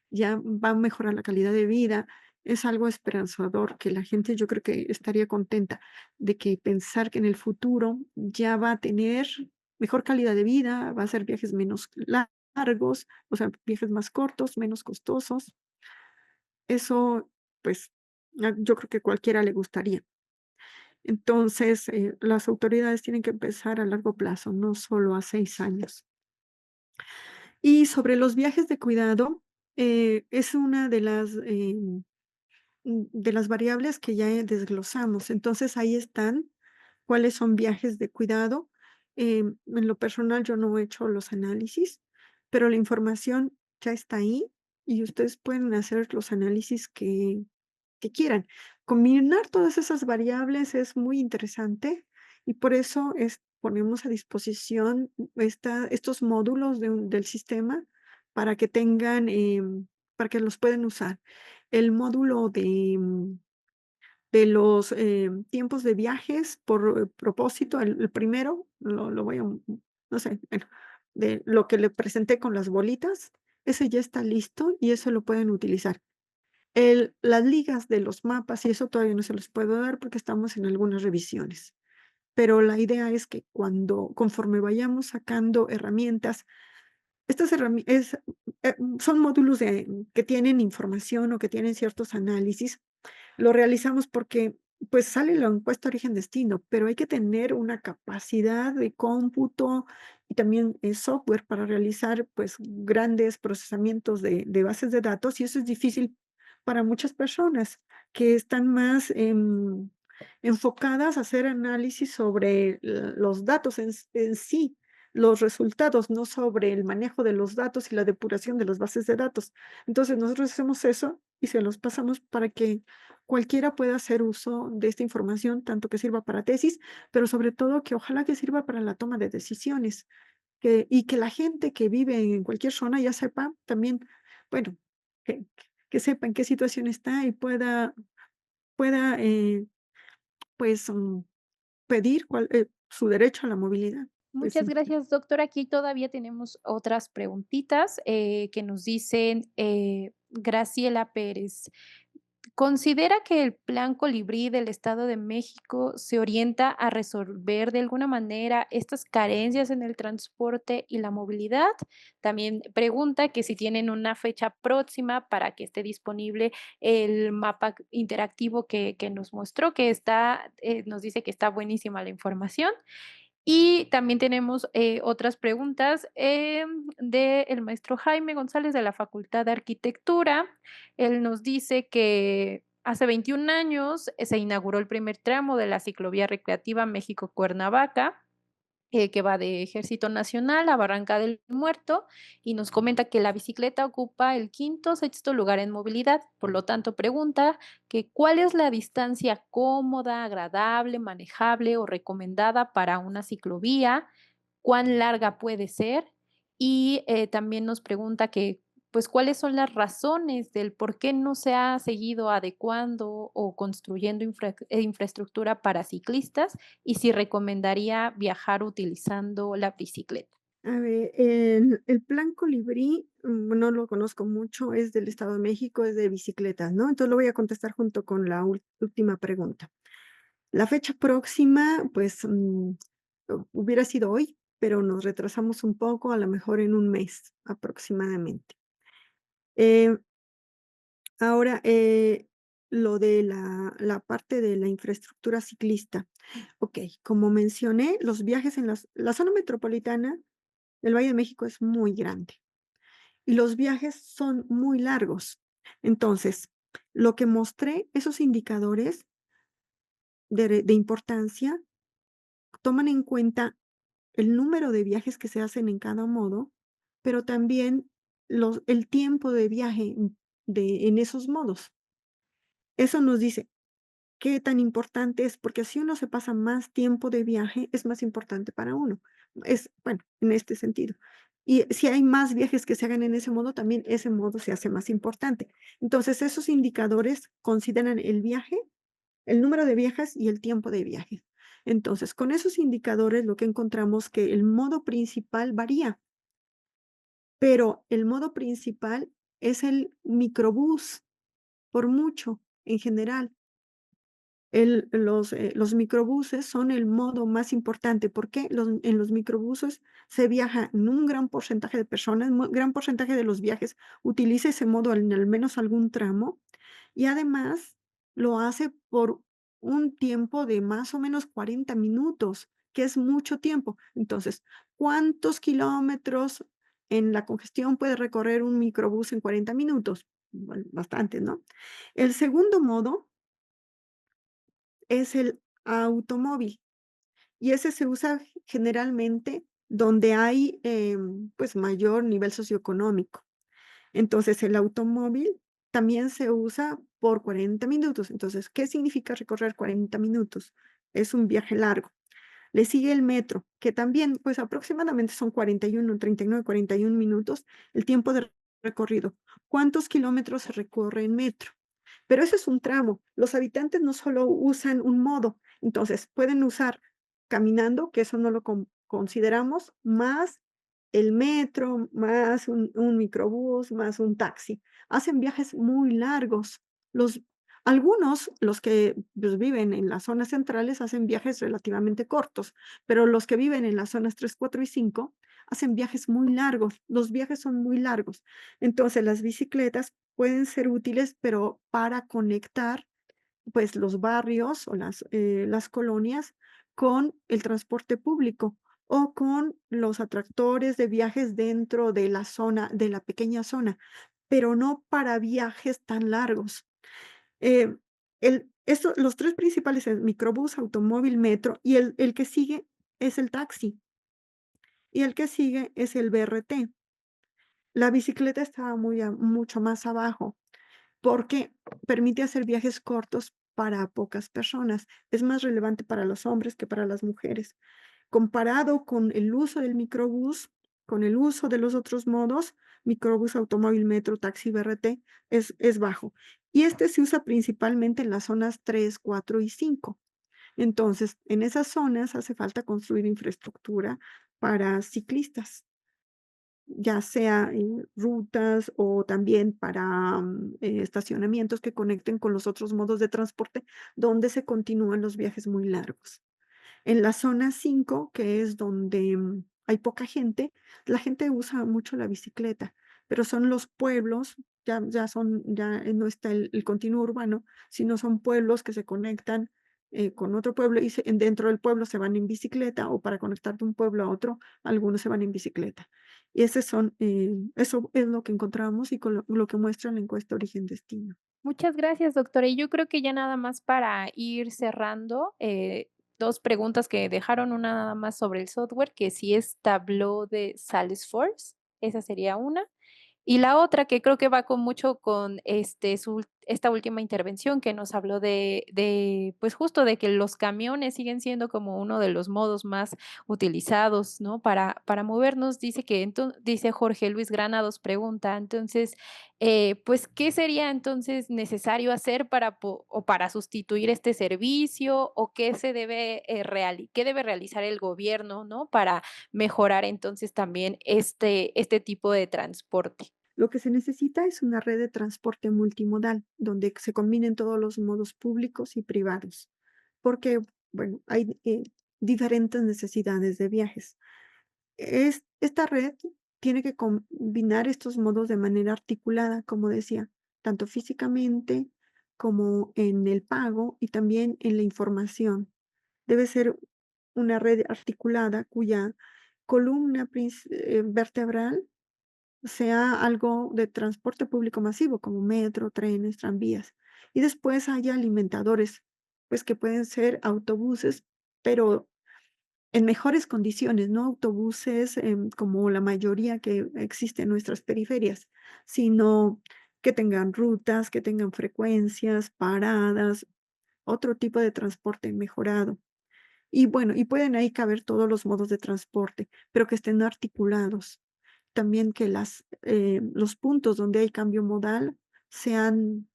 ya va a mejorar la calidad de vida es algo esperanzador, que la gente yo creo que estaría contenta de que pensar que en el futuro ya va a tener mejor calidad de vida, va a hacer viajes menos largos, o sea, viajes más cortos, menos costosos. Eso, pues, yo creo que cualquiera le gustaría. Entonces, las autoridades tienen que empezar a largo plazo, no solo a 6 años. Y sobre los viajes de cuidado, es una de las variables que ya desglosamos. Entonces, ahí están cuáles son viajes de cuidado. En lo personal, yo no he hecho los análisis, pero la información ya está ahí y ustedes pueden hacer los análisis que quieran. Combinar todas esas variables es muy interesante y por eso ponemos a disposición estos módulos del sistema para que tengan, para que los puedan usar. El módulo de los tiempos de viajes por propósito, el primero, lo voy a, no sé, bueno, de lo que le presenté con las bolitas, ese ya está listo y eso lo pueden utilizar. Las ligas de los mapas y eso todavía no se los puedo dar porque estamos en algunas revisiones, pero la idea es que conforme vayamos sacando herramientas, estas herramientas son módulos que tienen información o que tienen ciertos análisis lo realizamos porque, pues, sale la encuesta origen-destino, pero hay que tener una capacidad de cómputo y también, software para realizar, pues, grandes procesamientos de bases de datos, y eso es difícil para muchas personas que están más, enfocadas a hacer análisis sobre los datos en sí, los resultados, no sobre el manejo de los datos y la depuración de las bases de datos. Entonces, nosotros hacemos eso y se los pasamos para que cualquiera pueda hacer uso de esta información, tanto que sirva para tesis, pero sobre todo que ojalá que sirva para la toma de decisiones, y que la gente que vive en cualquier zona ya sepa también, bueno, que, que sepa en qué situación está y pueda pues pedir su derecho a la movilidad. Pues Muchas sí. gracias, doctora. Aquí todavía tenemos otras preguntitas que nos dicen Graciela Pérez. ¿Considera que el Plan Colibrí del Estado de México se orienta a resolver de alguna manera estas carencias en el transporte y la movilidad? También pregunta que si tienen una fecha próxima para que esté disponible el mapa interactivo que nos mostró, nos dice que está buenísima la información. Y también tenemos, otras preguntas, del maestro Jaime González de la Facultad de Arquitectura. Él nos dice que hace 21 años se inauguró el primer tramo de la ciclovía recreativa México-Cuernavaca, que va de Ejército Nacional a Barranca del Muerto, y nos comenta que la bicicleta ocupa el quinto, sexto lugar en movilidad. Por lo tanto, pregunta que cuál es la distancia cómoda, agradable, manejable o recomendada para una ciclovía, cuán larga puede ser, y también nos pregunta que, pues, cuáles son las razones del por qué no se ha seguido adecuando o construyendo infraestructura para ciclistas y si recomendaría viajar utilizando la bicicleta. A ver, el plan Colibrí, no lo conozco mucho, es del Estado de México, es de bicicletas, ¿no? Entonces lo voy a contestar junto con la última pregunta. La fecha próxima, pues, hubiera sido hoy, pero nos retrasamos un poco, a lo mejor en un mes aproximadamente. Eh, Ahora, lo de la parte de la infraestructura ciclista. Okey, como mencioné, los viajes en la zona metropolitana del Valle de México es muy grande y los viajes son muy largos. Entonces, lo que mostré, esos indicadores de importancia, toman en cuenta el número de viajes que se hacen en cada modo, pero también el tiempo de viaje en esos modos. Eso nos dice qué tan importante es, porque si uno se pasa más tiempo de viaje, es más importante para uno. Es, bueno, en este sentido. Y si hay más viajes que se hagan en ese modo, también ese modo se hace más importante. Entonces, esos indicadores consideran el viaje, el número de viajes y el tiempo de viaje. Entonces, con esos indicadores, lo que encontramos que el modo principal varía, pero el modo principal es el microbús, por mucho, en general. Los microbuses son el modo más importante, porque en los microbuses se viaja en un gran porcentaje de personas, gran porcentaje de los viajes utiliza ese modo en al menos algún tramo, y además lo hace por un tiempo de más o menos 40 minutos, que es mucho tiempo. Entonces, ¿cuántos kilómetros en la congestión puede recorrer un microbús en 40 minutos? Bueno, bastante, ¿no? El segundo modo es el automóvil, y ese se usa generalmente donde hay, pues, mayor nivel socioeconómico. Entonces, el automóvil también se usa por 40 minutos. Entonces, ¿qué significa recorrer 40 minutos? Es un viaje largo. Le sigue el metro, que también, pues, aproximadamente son 41, 39, 41 minutos el tiempo de recorrido. ¿Cuántos kilómetros se recorre en metro? Pero ese es un tramo. Los habitantes no solo usan un modo, entonces pueden usar caminando, que eso no lo consideramos, más el metro, más un microbús, más un taxi. Hacen viajes muy largos. Los, algunos, los que pues, viven en las zonas centrales, hacen viajes relativamente cortos, pero los que viven en las zonas 3, 4 y 5 hacen viajes muy largos. Los viajes son muy largos. Entonces, las bicicletas pueden ser útiles, pero para conectar, pues, los barrios o las colonias con el transporte público o con los atractores de viajes dentro de la zona, de la pequeña zona, pero no para viajes tan largos. Eh, los 3 principales, el microbús, automóvil, metro, y el que sigue es el taxi, y el que sigue es el BRT. La bicicleta estaba mucho más abajo, porque permite hacer viajes cortos para pocas personas. Es más relevante para los hombres que para las mujeres. Comparado con el uso del microbús, con el uso de los otros modos, microbús, automóvil, metro, taxi, BRT, es bajo. Y este se usa principalmente en las zonas 3, 4 y 5. Entonces, en esas zonas hace falta construir infraestructura para ciclistas, ya sea en rutas o también para, estacionamientos que conecten con los otros modos de transporte, donde se continúan los viajes muy largos. En la zona 5, que es donde, hay poca gente, la gente usa mucho la bicicleta, pero son los pueblos, ya no está el continuo urbano, sino son pueblos que se conectan con otro pueblo y dentro del pueblo se van en bicicleta o para conectar de un pueblo a otro, algunos se van en bicicleta. Y eso es lo que encontramos y con lo que muestra la encuesta Origen-Destino. Muchas gracias, doctora. Y yo creo que ya nada más para ir cerrando, 2 preguntas que dejaron, una nada más sobre el software, que si es Tableau de Salesforce, esa sería una. Y la otra, que creo que va con mucho con, esta última intervención que nos habló pues, justo de que los camiones siguen siendo como uno de los modos más utilizados, ¿no? Para movernos, dice Jorge Luis Granados, pregunta, entonces, pues, ¿qué sería entonces necesario hacer para sustituir este servicio, o qué se debe, qué debe realizar el gobierno, ¿no? Para mejorar entonces también este tipo de transporte. Lo que se necesita es una red de transporte multimodal, donde se combinen todos los modos públicos y privados, porque, bueno, hay diferentes necesidades de viajes. Esta red tiene que combinar estos modos de manera articulada, como decía, tanto físicamente como en el pago y también en la información. Debe ser una red articulada cuya columna vertebral sea algo de transporte público masivo, como metro, trenes, tranvías. Y después haya alimentadores, pues que pueden ser autobuses, pero en mejores condiciones, no autobuses como la mayoría que existe en nuestras periferias, sino que tengan rutas, que tengan frecuencias, paradas, otro tipo de transporte mejorado. Y bueno, y pueden ahí caber todos los modos de transporte, pero que estén articulados. También que los puntos donde hay cambio modal sean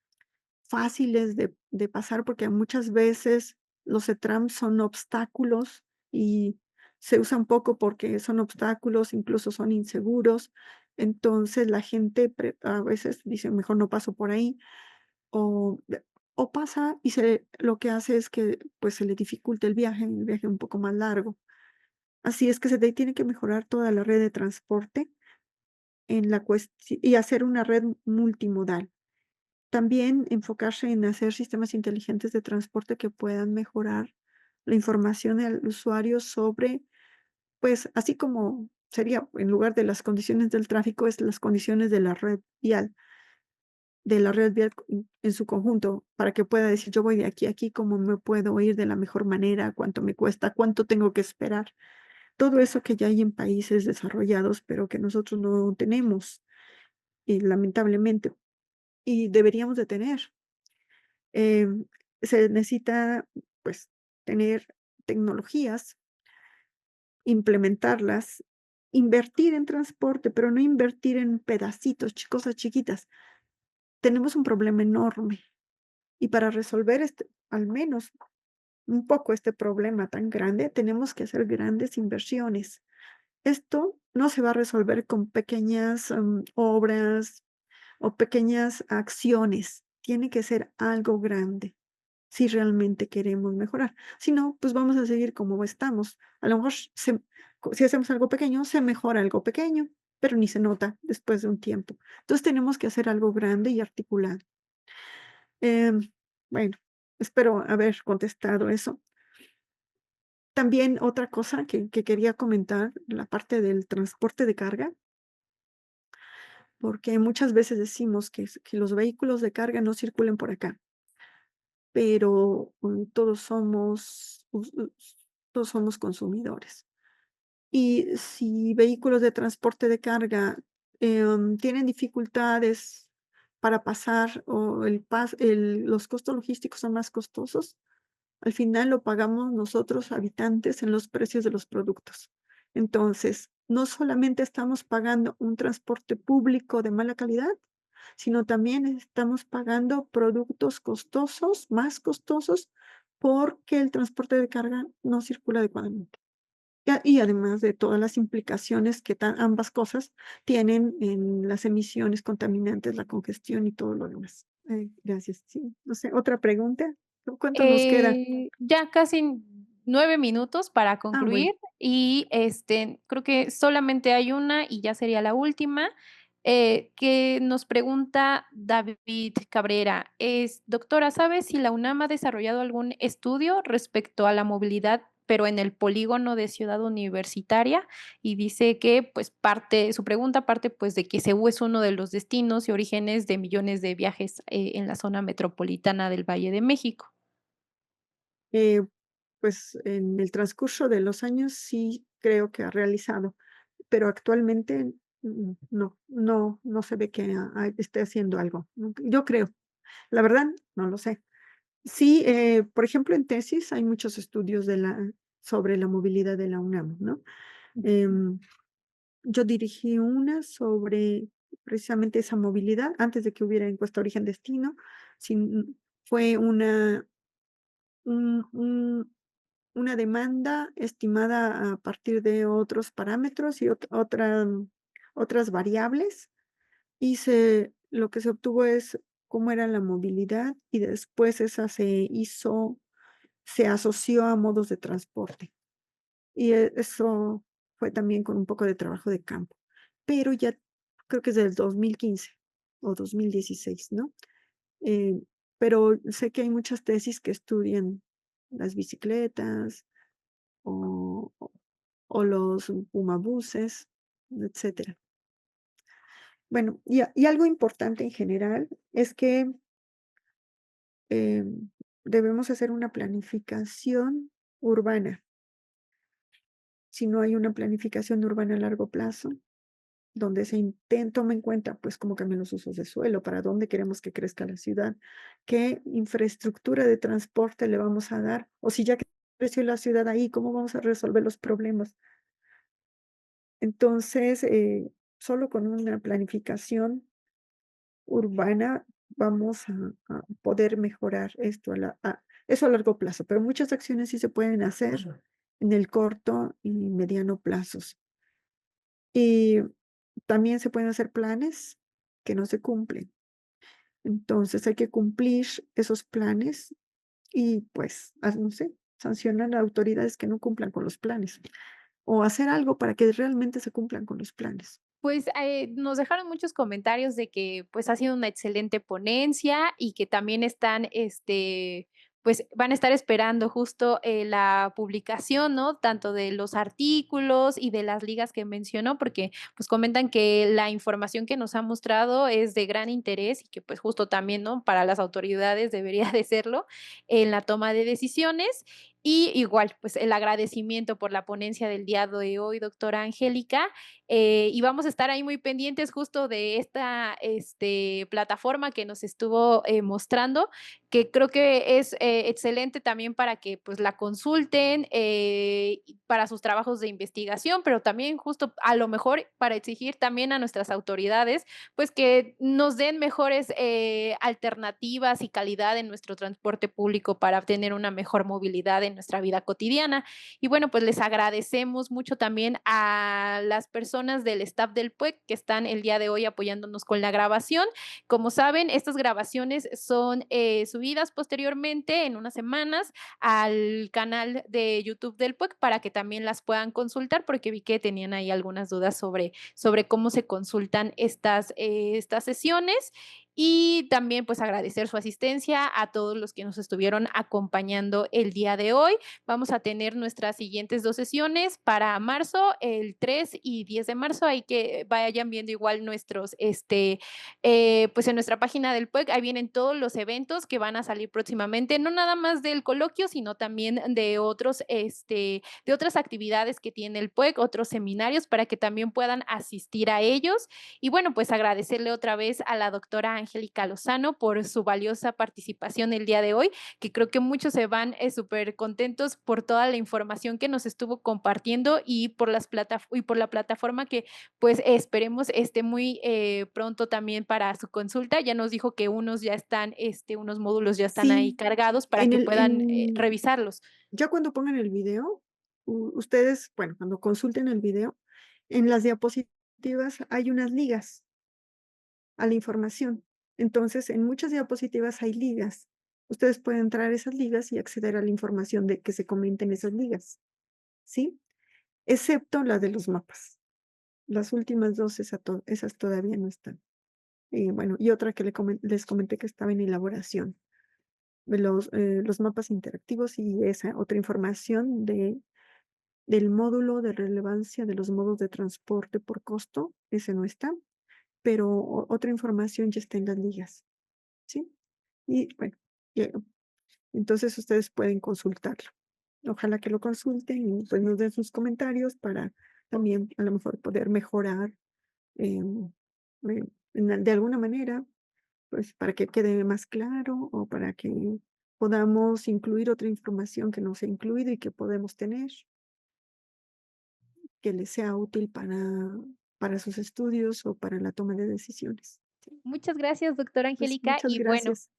fáciles de pasar, porque muchas veces los ETRAM son obstáculos y se usan poco porque son obstáculos, incluso son inseguros. Entonces, la gente a veces dice: "Mejor no paso por ahí", o pasa y lo que hace es que, pues, se le dificulta el viaje un poco más largo. Así es que tiene que mejorar toda la red de transporte y hacer una red multimodal. También enfocarse en hacer sistemas inteligentes de transporte que puedan mejorar la información del usuario sobre, pues, así como sería en lugar de las condiciones del tráfico, es las condiciones de la red vial en su conjunto, para que pueda decir: "Yo voy de aquí a aquí, ¿cómo me puedo ir de la mejor manera? ¿Cuánto me cuesta? ¿Cuánto tengo que esperar?". Todo eso que ya hay en países desarrollados, pero que nosotros no tenemos, y lamentablemente, y deberíamos de tener. Em, Se necesita, pues, tener tecnologías, implementarlas, invertir en transporte, pero no invertir en pedacitos, cosas chiquitas. Tenemos un problema enorme y para resolver al menos un poco este problema tan grande, tenemos que hacer grandes inversiones. Esto no se va a resolver con pequeñas obras o pequeñas acciones. Tiene que ser algo grande, si realmente queremos mejorar. Si no, pues vamos a seguir como estamos. A lo mejor si hacemos algo pequeño, se mejora algo pequeño, pero ni se nota después de un tiempo. Entonces tenemos que hacer algo grande y articulado. Bueno, espero haber contestado eso. También otra cosa que quería comentar, la parte del transporte de carga, porque muchas veces decimos que los vehículos de carga no circulen por acá. Pero, todos somos consumidores. Y si vehículos de transporte de carga, tienen dificultades para pasar o los costos logísticos son más costosos, al final lo pagamos nosotros, habitantes, en los precios de los productos. Entonces, no solamente estamos pagando un transporte público de mala calidad, sino también estamos pagando productos costosos, más costosos, porque el transporte de carga no circula adecuadamente. Y además de todas las implicaciones que ambas cosas tienen en las emisiones contaminantes, la congestión y todo lo demás. Gracias. Sí, no sé, ¿otra pregunta? ¿Cuánto nos queda? Ya casi 9 minutos para Bueno. concluir y, creo que solamente hay una y ya sería la última. que nos pregunta David Cabrera, es, doctora, ¿sabe si la UNAM ha desarrollado algún estudio respecto a la movilidad, pero en el polígono de Ciudad Universitaria? Y dice que, pues, su pregunta parte, pues, de que CEU es uno de los destinos y orígenes de millones de viajes, en la zona metropolitana del Valle de México. Eh, pues, en el transcurso de los años sí creo que ha realizado, pero actualmente, no se ve que esté haciendo algo, yo creo, la verdad, no lo sé. Sí, por ejemplo, en tesis hay muchos estudios sobre la movilidad de la UNAM, ¿no? Em, yo dirigí una sobre precisamente esa movilidad antes de que hubiera encuesta origen-destino. Fue un un una demanda estimada a partir de otros parámetros y otras variables, y lo que se obtuvo es cómo era la movilidad, y después esa se asoció a modos de transporte. Y eso fue también con un poco de trabajo de campo, pero ya creo que es del 2015 o 2016, ¿no? Eh, pero sé que hay muchas tesis que estudian las bicicletas o o los pumabuses, etcétera. Bueno, y algo importante en general es que, em, debemos hacer una planificación urbana. Si no hay una planificación urbana a largo plazo, donde toma en cuenta, pues, cómo cambian los usos de suelo, para dónde queremos que crezca la ciudad, qué infraestructura de transporte le vamos a dar, o si ya creció la ciudad ahí, cómo vamos a resolver los problemas. Entonces, solo con una planificación urbana vamos a poder mejorar esto eso a largo plazo, pero muchas acciones sí se pueden hacer en el corto y mediano plazos. Y también se pueden hacer planes que no se cumplen. Entonces, hay que cumplir esos planes y, pues, no sé, sancionar a autoridades que no cumplan con los planes, o hacer algo para que realmente se cumplan con los planes. Pues, nos dejaron muchos comentarios de que, pues, ha sido una excelente ponencia y que también están, pues, van a estar esperando justo, la publicación, ¿no? Tanto de los artículos y de las ligas que mencionó, porque, pues, comentan que la información que nos ha mostrado es de gran interés y que, pues, justo también, ¿no? Para las autoridades debería de serlo en la toma de decisiones. Y igual, pues, el agradecimiento por la ponencia del día de hoy, doctora Angélica, y vamos a estar ahí muy pendientes justo de esta plataforma que nos estuvo mostrando, que creo que es excelente también para que pues la consulten y para sus trabajos de investigación, pero también justo a lo mejor para exigir también a nuestras autoridades, pues que nos den mejores alternativas y calidad en nuestro transporte público para obtener una mejor movilidad en nuestra vida cotidiana. Y bueno, pues les agradecemos mucho también a las personas del staff del PUEC que están el día de hoy apoyándonos con la grabación. Como saben, estas grabaciones son subidas posteriormente en unas semanas al canal de YouTube del PUEC para que también las puedan consultar, porque vi que tenían ahí algunas dudas sobre cómo se consultan estas sesiones. Y también pues agradecer su asistencia a todos los que nos estuvieron acompañando el día de hoy. Vamos a tener nuestras siguientes 2 sesiones para marzo, el 3 y 10 de marzo. Ahí que vayan viendo igual nuestros, pues en nuestra página del PUEC, ahí vienen todos los eventos que van a salir próximamente, no nada más del coloquio, sino también de otros, de otras actividades que tiene el PUEC, otros seminarios para que también puedan asistir a ellos. Y bueno, pues agradecerle otra vez a la doctora Angélica Lozano por su valiosa participación el día de hoy, que creo que muchos se van súper contentos por toda la información que nos estuvo compartiendo y por la plataforma que pues esperemos esté muy pronto también para su consulta. Ya nos dijo que unos módulos ya están ahí Sí, cargados para en que el puedan revisarlos. ya cuando pongan el video, ustedes, bueno, cuando consulten el video, en las diapositivas hay unas ligas a la información. Entonces, en muchas diapositivas hay ligas. Ustedes pueden entrar a esas ligas y acceder a la información de que se comenten esas ligas, ¿sí? Excepto la de los mapas. Las últimas 2, esas todavía no están. Bueno, y otra que les comenté que estaba en elaboración, de los mapas interactivos y esa otra información del módulo de relevancia de los modos de transporte por costo, ese no está, pero otra información ya está en las ligas, ¿sí? Y bueno, eh, entonces ustedes pueden consultarlo. Ojalá que lo consulten y pues nos den sus comentarios para también a lo mejor poder mejorar em, de alguna manera, pues para que quede más claro o para que podamos incluir otra información que no se ha incluido y que podemos tener, que les sea útil para sus estudios o para la toma de decisiones. Sí, Muchas gracias, doctora pues Angélica. muchas gracias.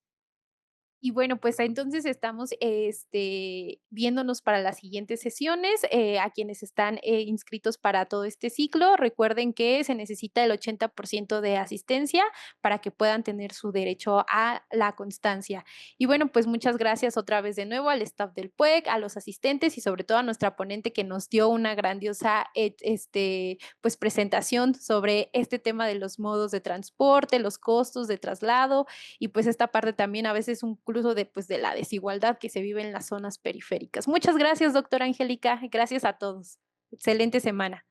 Y bueno, pues entonces estamos viéndonos para las siguientes sesiones. A quienes están inscritos para todo este ciclo, recuerden que se necesita el 80% de asistencia para que puedan tener su derecho a la constancia. Y bueno, pues muchas gracias otra vez de nuevo al staff del PUEC, a los asistentes y sobre todo a nuestra ponente que nos dio una grandiosa pues presentación sobre este tema de los modos de transporte, los costos de traslado y pues esta parte también a veces incluso de, pues, de la desigualdad que se vive en las zonas periféricas. Muchas gracias, doctora Angélica. Gracias a todos. Excelente semana.